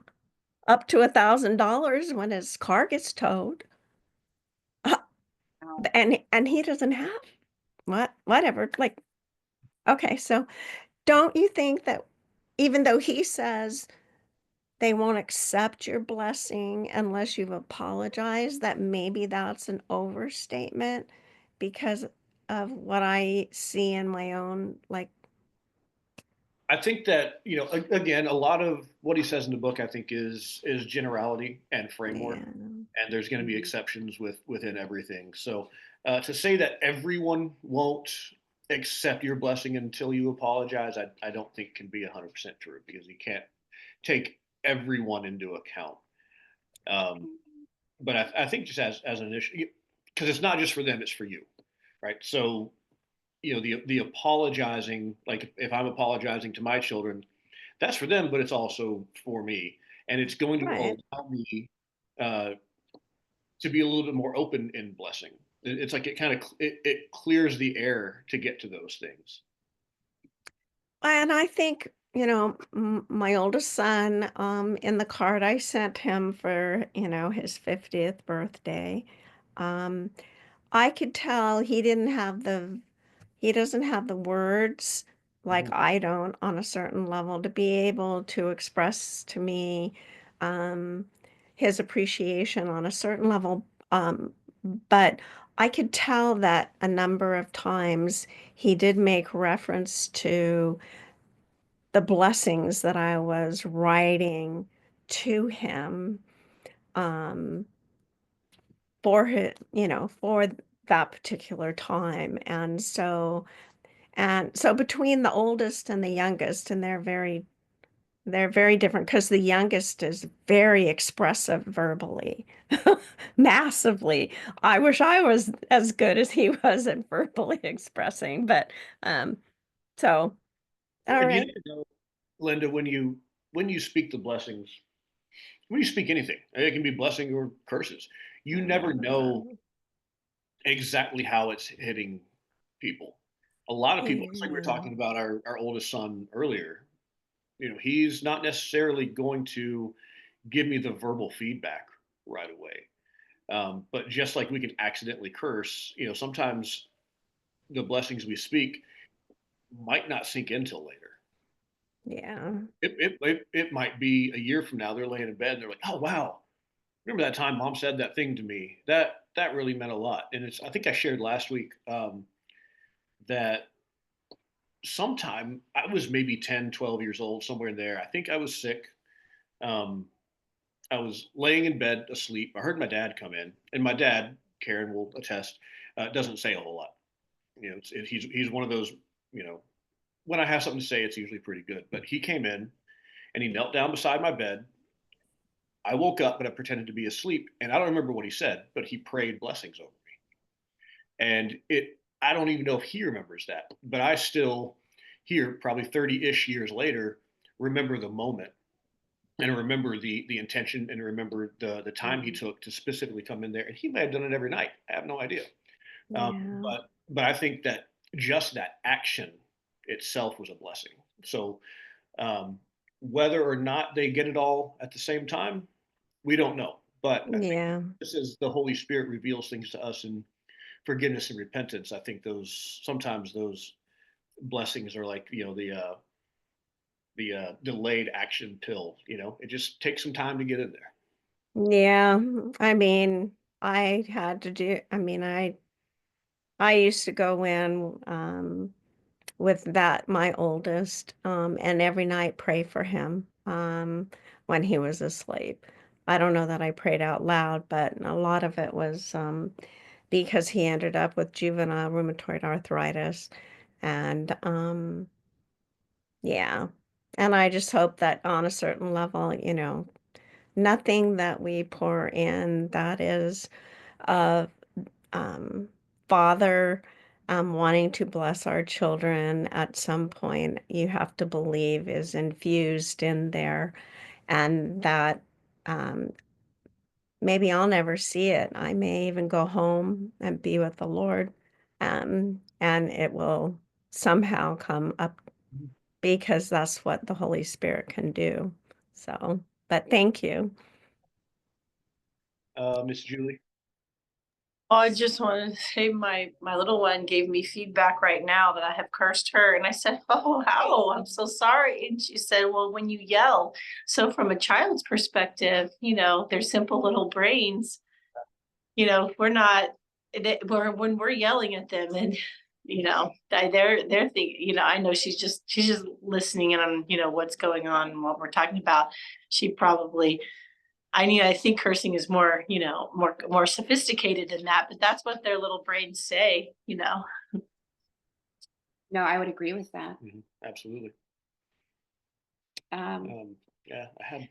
up to $1,000 when his car gets towed. Wow. And he doesn't have whatever. Like, okay, so don't you think that even though he says they won't accept your blessing unless you've apologized, that maybe that's an overstatement because of what I see in my own, like, I think that, again, a lot of what he says in the book, I think, is generality and framework, yeah. and there's going to be Mhm. exceptions within everything. So to say that everyone won't accept your blessing until you apologize, I don't think can be 100% true because you can't take everyone into account. Um, but I think just as an issue, because it's not just for them, it's for you, right? So the apologizing, like if I'm apologizing to my children, that's for them, but it's also for me, and it's going to Right. allow me uh, to be a little bit more open in blessing. It's like it kind of it clears the air to get to those things. And I think, my oldest son, in the card I sent him for, his 50th birthday, um, I could tell he doesn't have the words like Mhm. I don't on a certain level to be able to express to me um, his appreciation on a certain level. But I could tell that a number of times he did make reference to the blessings that I was writing to him um, for for that particular time. And so between the oldest and the youngest, and they're very different because the youngest is very expressive verbally, massively. I wish I was as good as he was at verbally expressing, but so all And you right. never know, Linda, when you speak the blessings, when you speak anything, it can be blessing or curses. You never know exactly how it's hitting people. A lot of people, it's like we were Yeah. talking about our oldest son earlier, he's not necessarily going to give me the verbal feedback right away. But just like we can accidentally curse, sometimes the blessings we speak might not sink in till later. Yeah. It might be a year from now. They're laying in bed and they're like, "Oh wow, remember that time mom said that thing to me? That really meant a lot." And I think I shared last week that sometime I was maybe 10, 12 years old, somewhere in there. I think I was sick. Um, I was laying in bed asleep. I heard my dad come in, and my dad, Karen will attest, doesn't say a whole lot. He's one of those. You know, when I have something to say, it's usually pretty good. But he came in and he knelt down beside my bed. I woke up, but I pretended to be asleep, and I don't remember what he said, but he prayed blessings over me. And I don't even know if he remembers that, but I still, here probably 30-ish years later, remember the moment and remember the intention and remember the time he took to specifically come in there. And he may have done it every night. I have no idea. Yeah. But I think that just that action itself was a blessing. So um, whether or not they get it all at the same time, we don't know. But I think Yeah. this is the Holy Spirit reveals things to us in forgiveness and repentance. I think sometimes those blessings are like the delayed action pill. It just takes some time to get in there. Yeah, I mean, I had to do, I mean, I used to go in with that, my oldest, and every night pray for him when he was asleep. I don't know that I prayed out loud, but a lot of it was because he ended up with juvenile rheumatoid arthritis. And yeah, and I just hope that on a certain level, nothing that we pour in that is of um, father wanting to bless our children at some point, you have to believe is infused in there, and that um, maybe I'll never see it. I may even go home and be with the Lord, and it will somehow come up because that's what the Holy Spirit can do. So, but thank you. Miss Julie. I just wanted to say my little one gave me feedback right now that I have cursed her. And I said, "Oh, how? I'm so sorry." And she said, "Well, when you yell." So from a child's perspective, their simple little brains, we're not when we're yelling at them, and they're thinking, I know she's just listening in on, what's going on and what we're talking about. She probably, I think cursing is more, more sophisticated than that, but that's what their little brains say. No, I would agree with that. Absolutely. Yeah, I had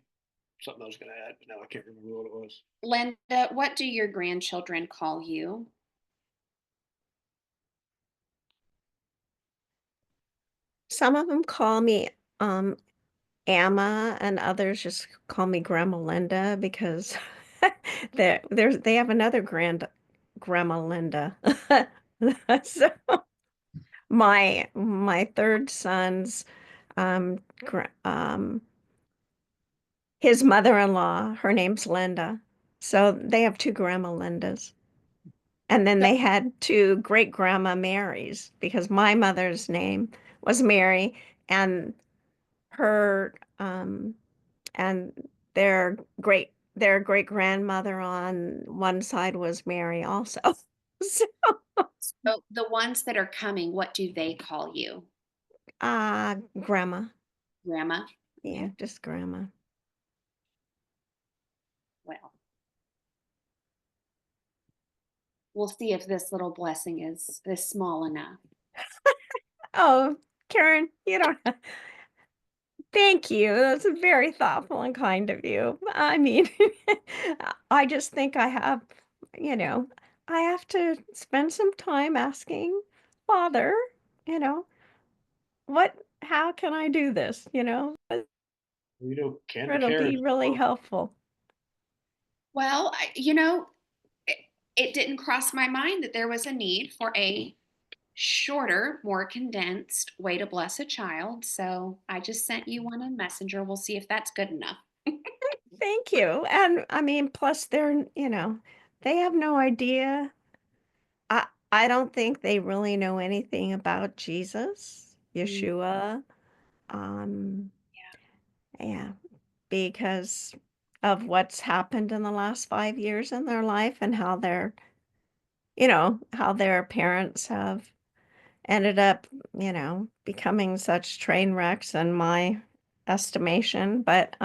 something I was going to add, but now I can't remember what it was. Linda, what do your grandchildren call you? Some of them call me Amma, and others just call me Grandma Linda because they have another Grandma Linda. So my third son's um, his mother-in-law, her name's Linda. So they have two Grandma Lindas. And then they had two great Grandma Marys because my mother's name was Mary, and her and their great grandmother on one side was Mary also. So So the ones that are coming, what do they call you? grandma. Grandma? Yeah, just grandma. Well, we'll see if this little blessing is small enough. Oh, Karen, you don't thank you. That's very thoughtful and kind of you. I mean, I just think you know, I have to spend some time asking Father, you know, how can I do this? Candor It'll care be is really helpful. Well, it didn't cross my mind that there was a need for a shorter, more condensed way to bless a child. So I just sent you one in Messenger. We'll see if that's good enough. Thank you. And I mean, plus they have no idea. I don't think they really know anything about Jesus, Yeshua. Um, yeah, because of what's happened in the last 5 years in their life and how their parents have ended up, becoming such train wrecks in my estimation. But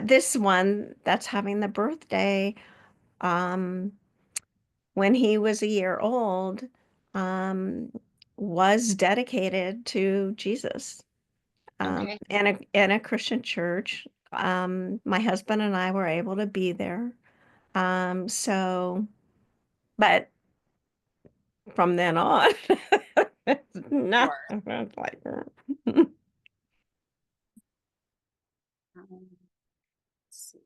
this one that's having the birthday, um, when he was a year old, um, was dedicated to Jesus, Okay. in a Christian church. My husband and I were able to be there. So, but from then on, no, Sure. it's like, Let's see.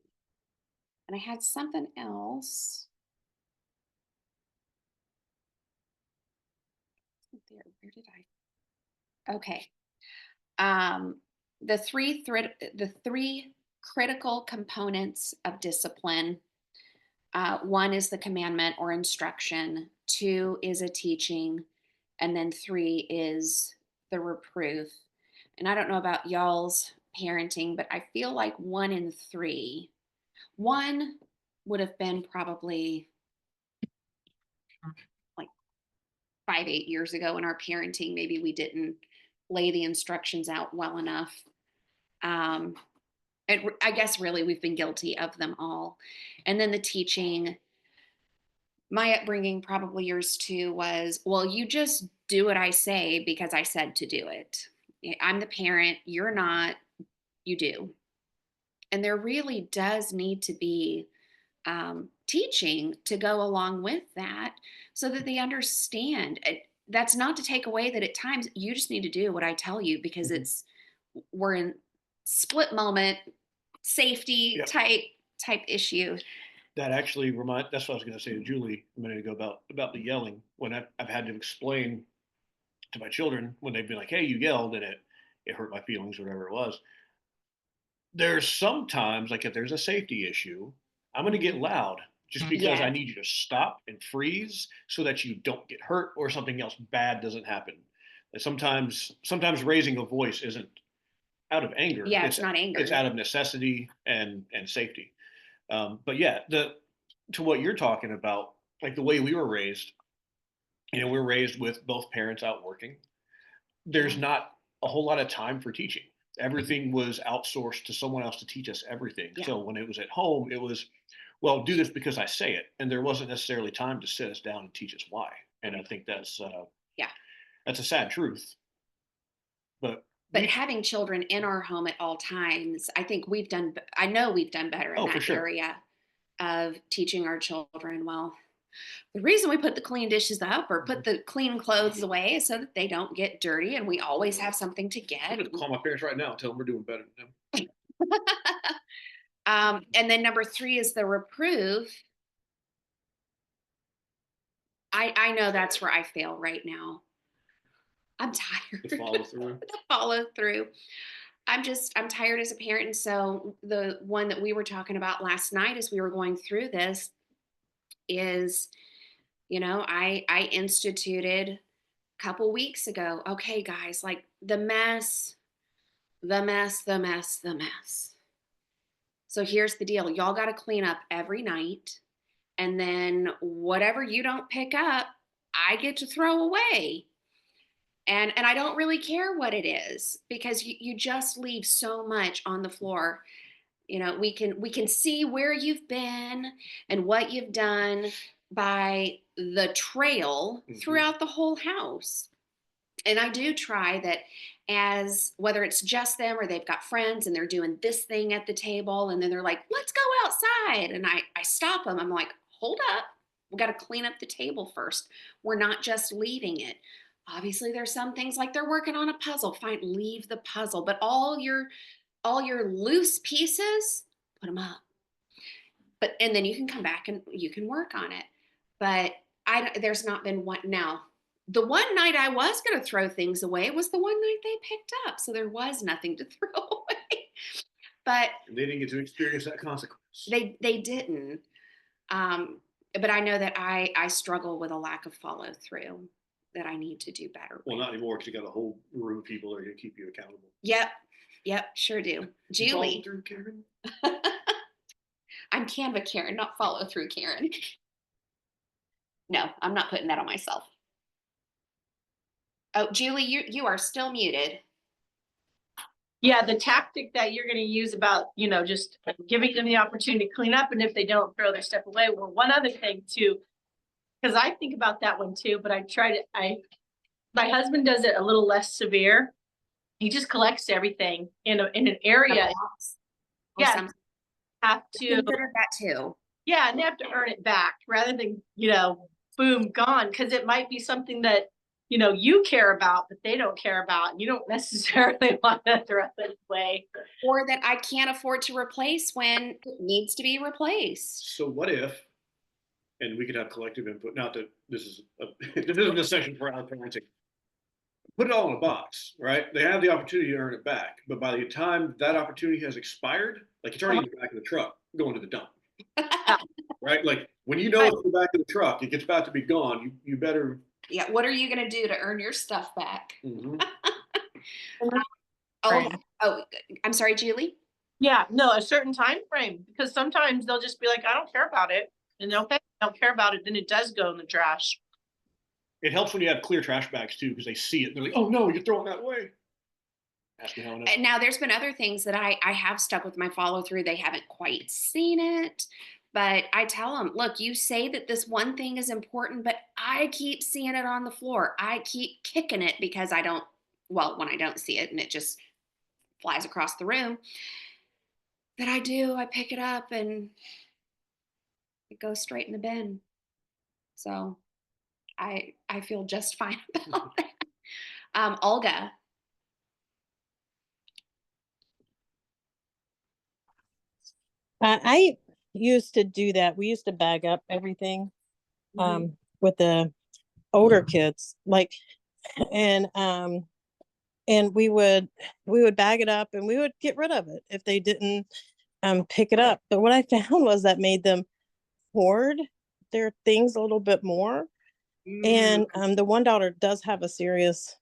And I had something else. There, where did I? Okay. The three critical components of discipline. One is the commandment or instruction. Two is a teaching, and then three is the reproof. And I don't know about y'all's parenting, but I feel like 1 and 3 One would have been probably like 5, 8 years ago in our parenting. Maybe we didn't lay the instructions out well enough. I guess really we've been guilty of them all. And then the teaching, my upbringing, probably yours too, was, well, you just do what I say because I said to do it. I'm the parent, you're not, you do. And there really does need to be teaching to go along with that so that they understand. That's not to take away that at times you just need to do what I tell you because we're in split moment safety Yep. type issue. That actually that's what I was going to say to Julie a minute ago about the yelling. When I've had to explain to my children when they've been like, "Hey, you yelled," and it hurt my feelings, whatever it was. There's sometimes, like if there's a safety issue, I'm going to get loud just because I Yes. need you to stop and freeze so that you don't get hurt or something else bad doesn't happen. And sometimes raising a voice isn't out of anger. Yeah, it's not anger. It's out of necessity and safety. But yeah, to what you're talking about, like the way we were raised, we were raised with both parents out working. There's not a whole lot of time for teaching. Everything was outsourced to someone else to teach us everything. Yeah. So when it was at home, it was, well, do this because I say it, and there wasn't necessarily time to sit us down and teach us why. And I think that's a sad truth. But having children in our home at all times, I know we've done better in Oh, for that sure. area of teaching our children. Well, the reason we put the clean dishes up or put the clean clothes away is so that they don't get dirty and we always have something to I'm get. going to call my parents right now and tell them we're doing better than them. And then number 3 is the reprove. I know that's where I fail right now. I'm tired. The follow through. The follow through. I'm tired as a parent. And so the one that we were talking about last night as we were going through this is, I instituted a couple weeks ago, okay, guys, like the mess. So here's the deal. Y'all got to clean up every night. And then whatever you don't pick up, I get to throw away. And I don't really care what it is because you just leave so much on the floor. We can see where you've been and what you've done by the trail throughout the whole house. And I do try that, as whether it's just them or they've got friends and they're doing this thing at the table and then they're like, let's go outside. And I stop them. I'm like, hold up. We got to clean up the table first. We're not just leaving it. Obviously, there's some things like they're working on a puzzle. Fine, leave the puzzle. But all your loose pieces, put them up. And then you can come back and you can work on it. But there's not been one. Now, the one night I was going to throw things away was the one night they picked up. So there was nothing to throw away. But And they didn't get to experience that consequence. they didn't. But I know that I struggle with a lack of follow through that I need to do better. Well, not anymore because you got a whole room of people that are going to keep you accountable. Yep, sure do. You follow Julie. through, Karen? I'm Canva Karen, not follow through Karen. No, I'm not putting that on myself. Oh, Julie, you are still muted. Yeah, the tactic that you're going to use about, just giving them the opportunity to clean up, and if they don't, throw their stuff away. Well, one other thing too, because I think about that one too, but my husband does it a little less severe. He just collects everything in an area. Yeah, have to consider that too. Yeah, and they have to earn it back rather than, boom, gone. Because it might be something that, you care about, but they don't care about. And you don't necessarily want to throw it away. Or that I can't afford to replace when it needs to be replaced. So what if, and we could have collective input, not that this is a section for our parenting. Put it all in a box, right? They have the opportunity to earn it back. But by the time that opportunity has expired, like it's already in the back of the truck going to the dump. Right? Like when you know it's in the back of the truck, it gets about to be gone, you better. Yeah, what are you going to do to earn your stuff back? Mhm. I'm sorry, Julie. Yeah, no, a certain time frame, because sometimes they'll just be like, I don't care about it. And okay, I don't care about it, then it does go in the trash. It helps when you have clear trash bags too, because they see it. They're like, "Oh no, you're throwing that away." Ask me how I know. And now there's been other things that I have stuck with my follow through. They haven't quite seen it, but I tell them, look, you say that this one thing is important, but I keep seeing it on the floor. I keep kicking it because I don't, well, when I don't see it and it just flies across the room, that I pick it up and it goes straight in the bin. So I feel just fine about that. Olga. I used to do that. We used to bag up everything with the older kids, like, and we would bag it up and we would get rid of it if they didn't pick it up. But what I found was that made them hoard their things a little bit more. And the one daughter does have a serious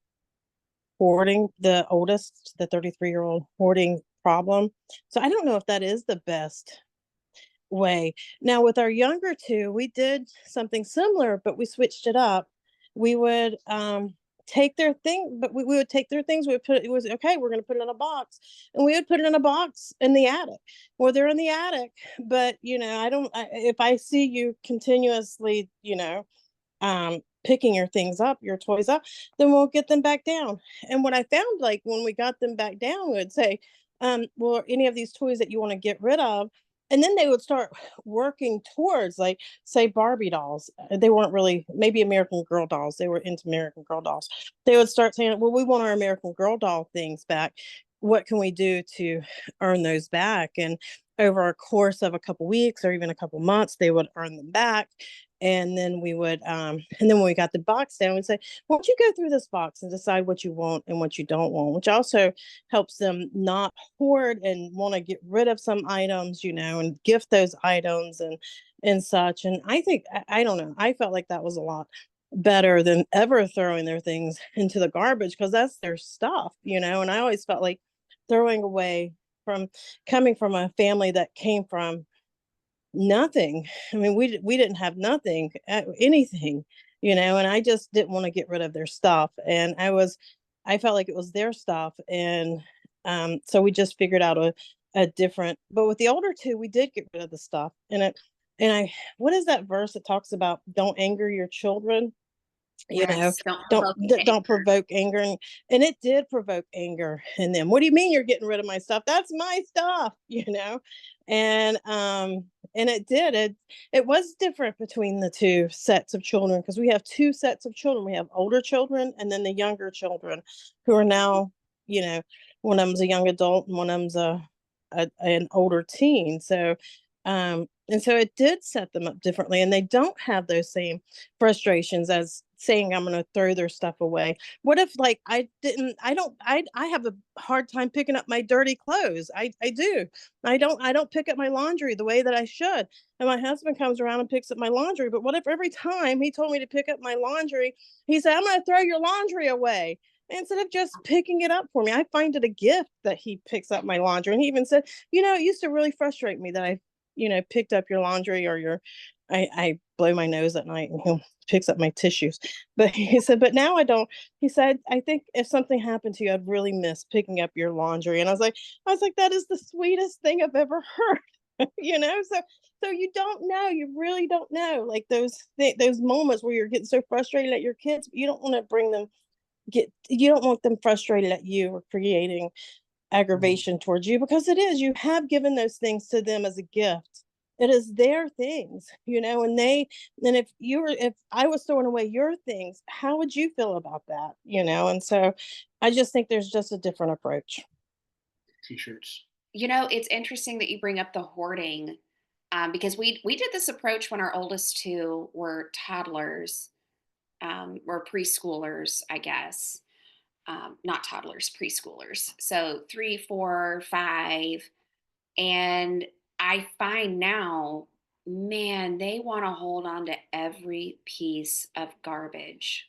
hoarding, the oldest, the 33-year-old hoarding problem. So I don't know if that is the best way. Now with our younger two, we did something similar, but we switched it up. We would take their thing, but we would take their things, we would put it was okay, we're going to put it in a box, and we would put it in a box in the attic. Well, they're in the attic, but if I see you continuously, picking your things up, your toys up, then we'll get them back down. And what I found, like when we got them back down, we would say, well, any of these toys that you want to get rid of, and then they would start working towards, like, say Barbie dolls. They weren't really, maybe American Girl dolls, they were into American Girl dolls. They would start saying, well, we want our American Girl doll things back. What can we do to earn those back? And over a course of a couple weeks or even a couple months, they would earn them back. And then we would and then when we got the box down, we'd say, why don't you go through this box and decide what you want and what you don't want, which also helps them not hoard and want to get rid of some items, and gift those items and such. And I think, I don't know, I felt like that was a lot better than ever throwing their things into the garbage, because that's their stuff. And I always felt like throwing away, from coming from a family that came from nothing. I mean, we didn't have nothing, anything, and I just didn't want to get rid of their stuff. And I felt like it was their stuff. And so we just figured out a different, but with the older two, we did get rid of the stuff. What is that verse that talks about don't anger your children? Yes, don't don't provoke me to don't anger. provoke anger, and it did provoke anger in them. What do you mean you're getting rid of my stuff? That's my stuff. And it was different between the two sets of children, because we have two sets of children. We have older children and then the younger children, who are now, one of them's a young adult and one of them's an older teen. So and so it did set them up differently, and they don't have those same frustrations as saying I'm going to throw their stuff away. What if, like, I have a hard time picking up my dirty clothes. I do. I don't pick up my laundry the way that I should. And my husband comes around and picks up my laundry. But what if every time he told me to pick up my laundry, he said, I'm going to throw your laundry away, instead of just picking it up for me? I find it a gift that he picks up my laundry. And he even said, it used to really frustrate me that I picked up your laundry, or I blow my nose at night and he picks up my tissues. But he said, but now I don't. He said, I think if something happened to you, I'd really miss picking up your laundry. And I was like, that is the sweetest thing I've ever heard. So you don't know, you really don't know, like those moments where you're getting so frustrated at your kids, but you don't want to you don't want them frustrated at you or creating aggravation towards you, because you have given those things to them as a gift. It is their things, and if I was throwing away your things, how would you feel about that? And so I just think there's just a different approach. T-shirts. It's interesting that you bring up the hoarding, because we did this approach when our oldest two were toddlers, or preschoolers, I guess. Not toddlers, preschoolers. So 3, 4, 5. And I find now, man, they want to hold on to every piece of garbage,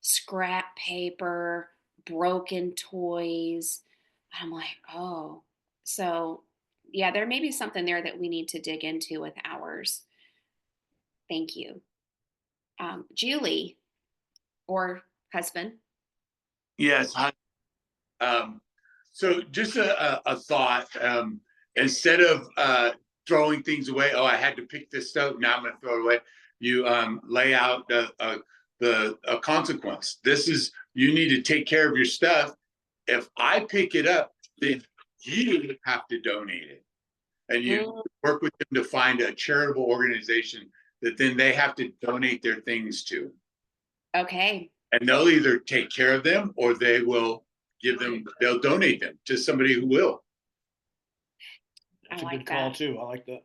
scrap paper, broken toys. I'm like, oh, So, yeah, there may be something there that we need to dig into with ours. Thank you. Julie or husband. Yes. So just a thought, instead of throwing things away, oh, I had to pick this up, now I'm going to throw it away. You lay out a consequence. This is, you need to take care of your stuff. If I pick it up, then you have to donate it. And you work with them to find a charitable organization that then they have to donate their things to. Okay. And they'll either take care of them or they will they'll donate them to somebody who will. That's I a like good call that. too. I like that.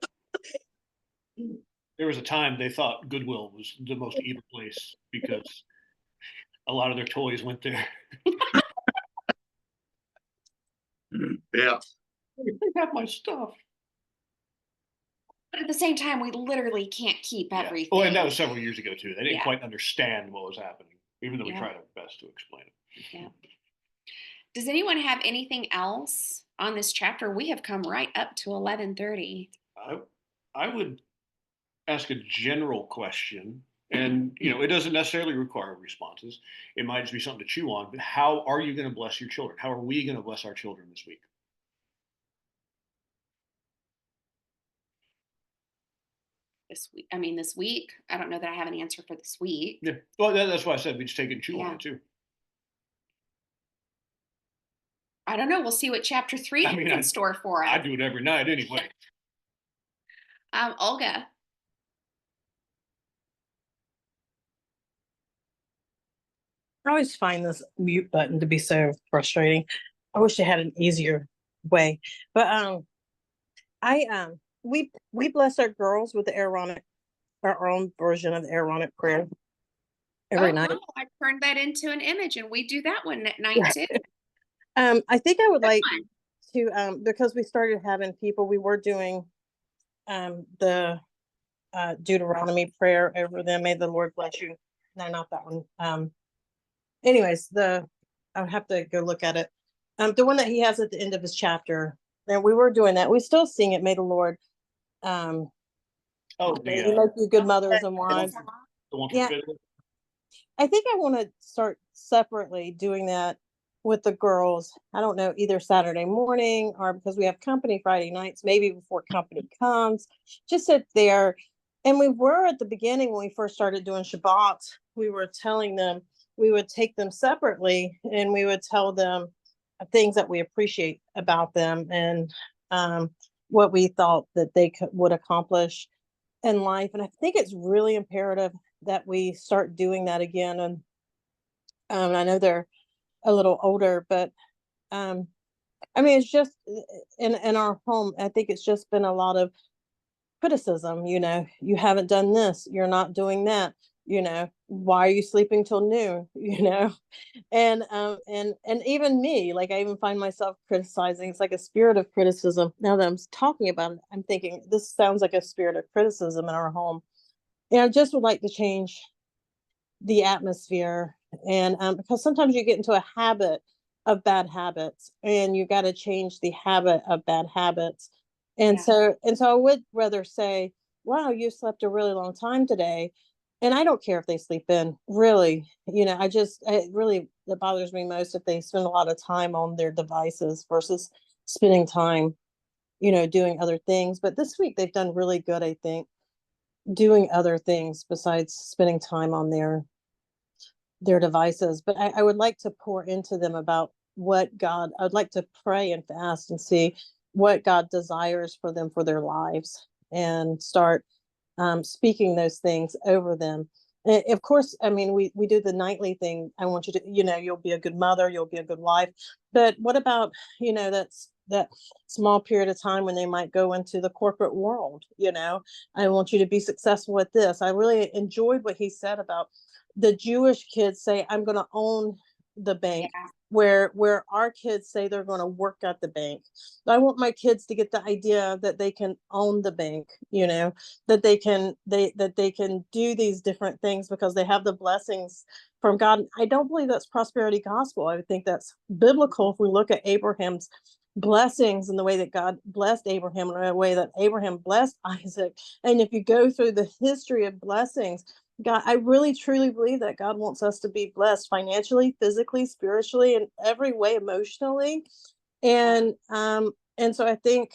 There was a time they thought Goodwill was the most evil place because a lot of their toys went there. Yeah. They have my stuff. But at the same time, we literally can't keep Yeah. everything. Oh, and that was several years ago too. They didn't Yeah. quite understand what was happening, even though we Yeah. tried our best to explain it. Yeah. Does anyone have anything else on this chapter? We have come right up to 11:30. I would ask a general question, and it doesn't necessarily require responses. It might just be something to chew on. But how are you going to bless your children? How are we going to bless our children this week? This week. I don't know that I have an answer for this week. Yeah. Well, that's why I said we just take it and chew on Yeah. it too. I don't know. We'll see what chapter 3 has in store for us. I do it every night anyway. Olga. I always find this mute button to be so frustrating. I wish they had an easier way. But we bless our girls with the Aaronic, our own version of the Aaronic prayer every night. Cool. I turned that into an image, and we do that one at night too. I think I would like to because we started having people. We were doing the Deuteronomy prayer over them. May the Lord bless you. No, not that one. Anyways, I would have to go look at it. The one that he has at the end of his chapter, and we were doing that. We still sing it. May the Lord make you good mothers and wives. Yeah, I think I want to start separately doing that with the girls. I don't know, either Saturday morning or because we have company Friday nights, maybe before company comes, just sit there. And we were at the beginning when we first started doing Shabbat, we were telling them we would take them separately and we would tell them things that we appreciate about them and what we thought that they would accomplish in life. And I think it's really imperative that we start doing that again. And I know they're a little older, but it's just in our home, I think it's just been a lot of criticism. You haven't done this, you're not doing that, why are you sleeping till noon, and even me, like I even find myself criticizing. It's like a spirit of criticism. Now that I'm talking about it, I'm thinking this sounds like a spirit of criticism in our home. And I just would like to change the atmosphere. And because sometimes you get into a habit of bad habits and you got to change the habit of bad habits. And so I would rather say, wow, you slept a really long time today. And I don't care if they sleep in, really. It bothers me most if they spend a lot of time on their devices versus spending time, doing other things. But this week they've done really good, I think, doing other things besides spending time on their devices. But I would like to pour into them about I'd like to pray and fast and see what God desires for them for their lives and start speaking those things over them. And of course, we do the nightly thing. I want you to, you'll be a good mother, you'll be a good wife. But what about, that small period of time when they might go into the corporate world? I want you to be successful at this. I really enjoyed what he said about the Jewish kids say, I'm going to own the bank, where our kids say they're going to work at the bank. I want my kids to get the idea that they can own the bank, that they can do these different things because they have the blessings from God. I don't believe that's prosperity gospel. I think that's biblical. If we look at Abraham's blessings in the way that God blessed Abraham, in the way that Abraham blessed Isaac. And if you go through the history of blessings, God, I really truly believe that God wants us to be blessed financially, physically, spiritually, in every way, emotionally. And so I think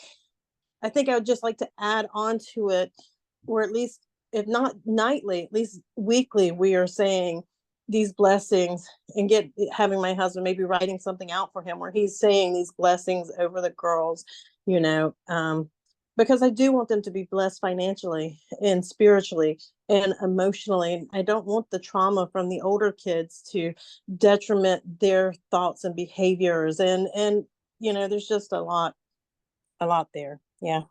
I would just like to add on to it, or at least if not nightly, at least weekly, we are saying these blessings, and having my husband maybe writing something out for him where he's saying these blessings over the girls, you know, because I do want them to be blessed financially and spiritually and emotionally. I don't want the trauma from the older kids to detriment their thoughts and behaviors. And there's just a lot there. Yeah.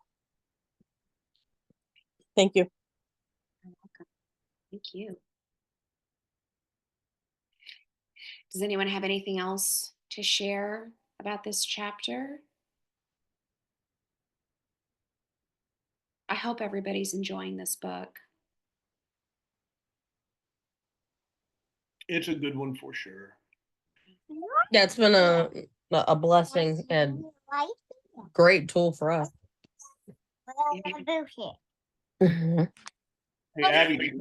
Thank you. You're welcome. Thank you. Does anyone have anything else to share about this chapter? I hope everybody's enjoying this book. It's a good one for sure. Yeah, it's been a blessing and great tool for us. Mhm. Hey, Abby,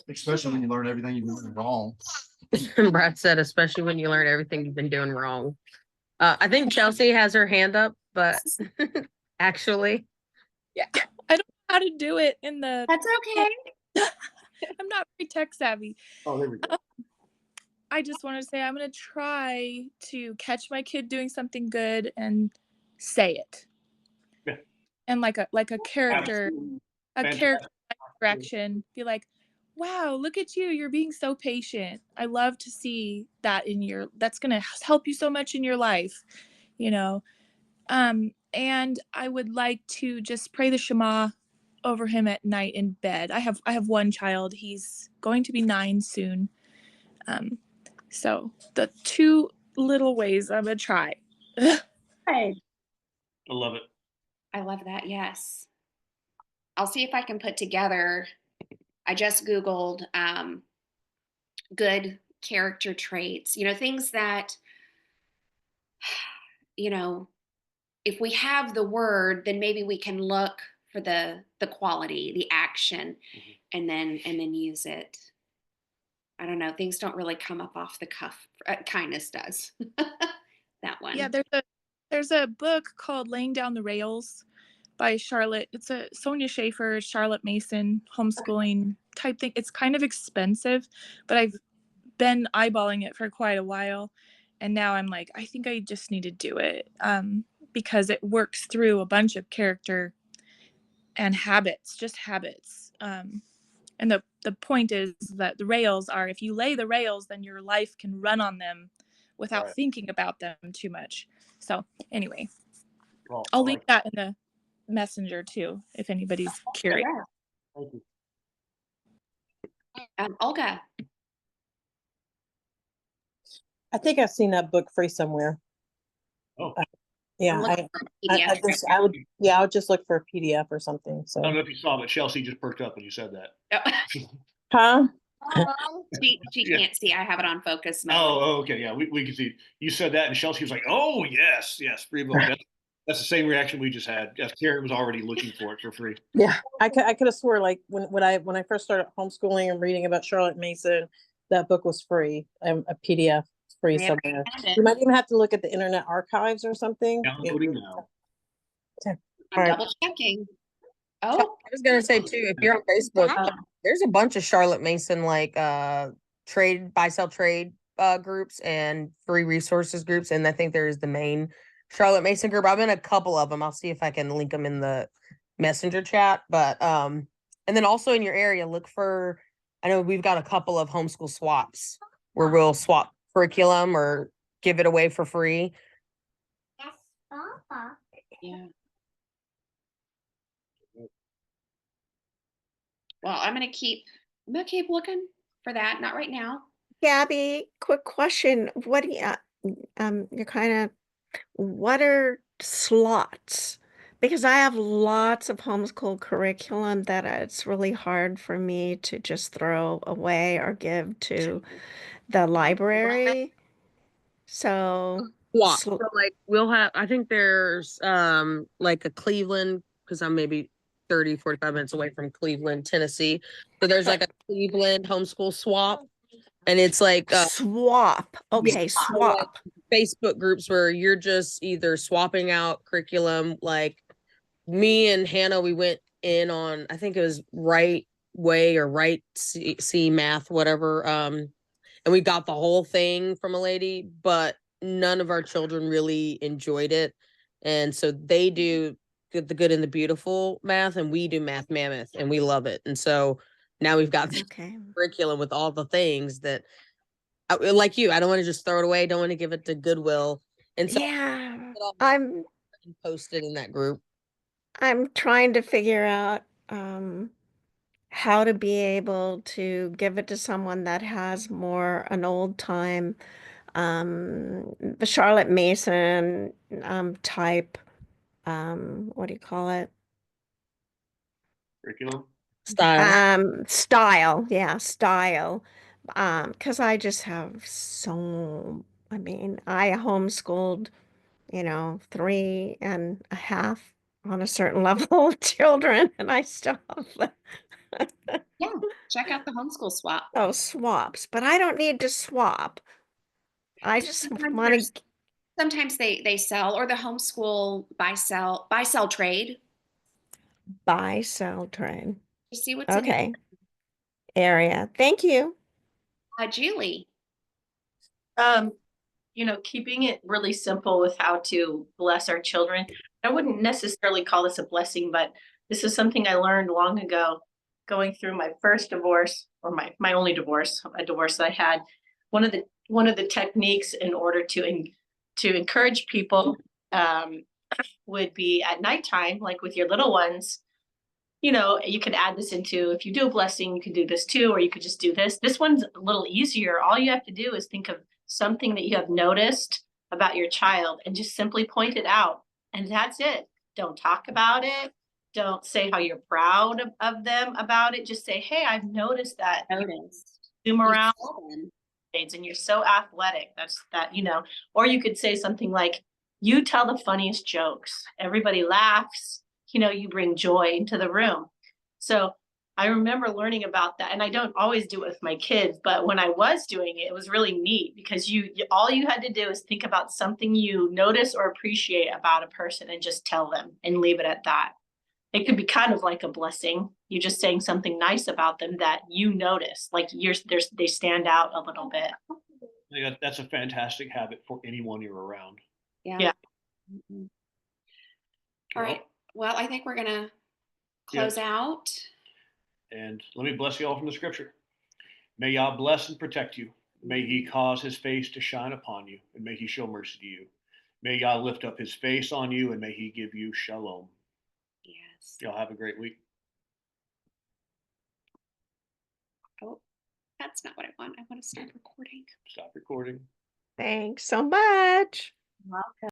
Especially when you learn everything you've been doing wrong. Brad said, especially when you learn everything you've been doing wrong. I think Chelsea has her hand up, but actually, Yeah, I don't know how to do it in the. That's okay. I'm not very tech savvy. oh, there we go. I just want to say I'm gonna try to catch my kid doing something good and say it. Yeah. And like a character, Absolutely. a Fantastic. character direction. Be like, wow, look at you. You're being so patient. I love to see that that's gonna help you so much in your life, you know. And I would like to just pray the Shema over him at night in bed. I have one child. He's going to be 9 soon. So the 2 little ways I'm gonna try. Hey. I love it. I love that. Yes. I'll see if I can put together. I just Googled good character traits, things that, if we have the word, then maybe we can look for the quality, the action, and then use it. I don't know. Things don't really come up off the cuff. Kindness does. That one. Yeah, there's a book called Laying Down the Rails by Charlotte. It's a Sonia Schaefer, Charlotte Mason homeschooling type thing. It's kind of expensive, but I've been eyeballing it for quite a while. And now I'm like, I think I just need to do it because it works through a bunch of character and habits, just habits. And the point is that the rails are, if you lay the rails, then your life can run on them without Right. thinking about them too much. So anyway, Well, I'll link that in the messenger too, if anybody's curious. Yeah. Thank you. Olga. I think I've seen that book free somewhere. Oh. Yeah, I'm looking for a I PDF. would just look for a PDF or something. I don't know So, if you saw, but Chelsea just perked up when you said that. huh? she Yeah. can't see. I have it on focus mode. Oh, okay. Yeah, we can see. You said that, and Chelsea was like, "Oh, yes, free book." That's the same reaction we just had. Yes, Karen was already looking for it for free. Yeah, I could have swore like when I first started homeschooling and reading about Charlotte Mason, that book was free, a PDF free We haven't somewhere. found it. You might even have to look at the Internet Archives or something. Downloading now. I'm All right. double checking. Oh, I was gonna say too, if you're on Facebook, there's a bunch of Charlotte Mason buy sell trade groups and free resources groups, and I think there's the main Charlotte Mason group. I'm in a couple of them. I'll see if I can link them in the messenger chat. But and then also in your area, look for. I know we've got a couple of homeschool swaps where we'll swap curriculum or give it away for free. yeah. Well, I'm gonna keep looking for that. Not right now. Gabby, quick question. What do you, what are slots? Because I have lots of homeschool curriculum that it's really hard for me to just throw away or give to the library. So Swap. Sl- So like we'll have, I think there's like a Cleveland, because I'm maybe 30, 45 minutes away from Cleveland, Tennessee. So there's like a Cleveland homeschool swap. And it's like Swap. Okay, so like swap. Facebook groups where you're just either swapping out curriculum. Like me and Hannah, we went in on, I think it was Right Way or Right C Math, whatever. And we got the whole thing from a lady, but none of our children really enjoyed it. And so they do the good and the beautiful math, and we do Math Mammoth, and we love it. And so now we've got the Okay. curriculum with all the things that, like you, I don't want to just throw it away. Don't want to give it to Goodwill. And so Yeah. it all I'm posted in that group. trying to figure out how to be able to give it to someone that has more an old time the Charlotte Mason type what do you call it? Curriculum. Style. Yeah, style. Because I just have so, I mean, I homeschooled, 3.5 on a certain level of children, and I still have Yeah, check out the homeschool swap. those swaps, but I don't need to swap. I just Sometimes want there's to sometimes they sell, or the homeschool buy sell trade. buy, sell, trade. Just see what's in your Okay. Area. Thank you. Julie. Keeping it really simple with how to bless our children. I wouldn't necessarily call this a blessing, but this is something I learned long ago going through my first divorce, or my only divorce, a divorce that I had. One of the techniques in order to encourage people would be at nighttime, like with your little ones. You could add this into, if you do a blessing, you could do this too, or you could just do this. This one's a little easier. All you have to do is think of something that you have noticed about your child and just simply point it out. And that's it. Don't talk about it. Don't say how you're proud of them about it. Just say, hey, I've noticed that you zoom around and you're so athletic. Or you could say something like, you tell the funniest jokes. Everybody laughs. You bring joy into the room. So I remember learning about that, and I don't always do it with my kids, but when I was doing it, it was really neat because all you had to do is think about something you notice or appreciate about a person and just tell them and leave it at that. It could be kind of like a blessing. You're just saying something nice about them that you notice, like they stand out a little bit. I think that's a fantastic habit for anyone you're around. Yeah. Mm-hmm. All right. Well, I think we're gonna close out. And let me bless you all from the scripture. May Yah bless and protect you. May he cause his face to shine upon you, and may he show mercy to you. May Yah lift up his face on you, and may he give you shalom. Yes. Y'all have a great week. Oh, that's not what I want. I want to stop recording. Stop recording. Thanks so much. Welcome.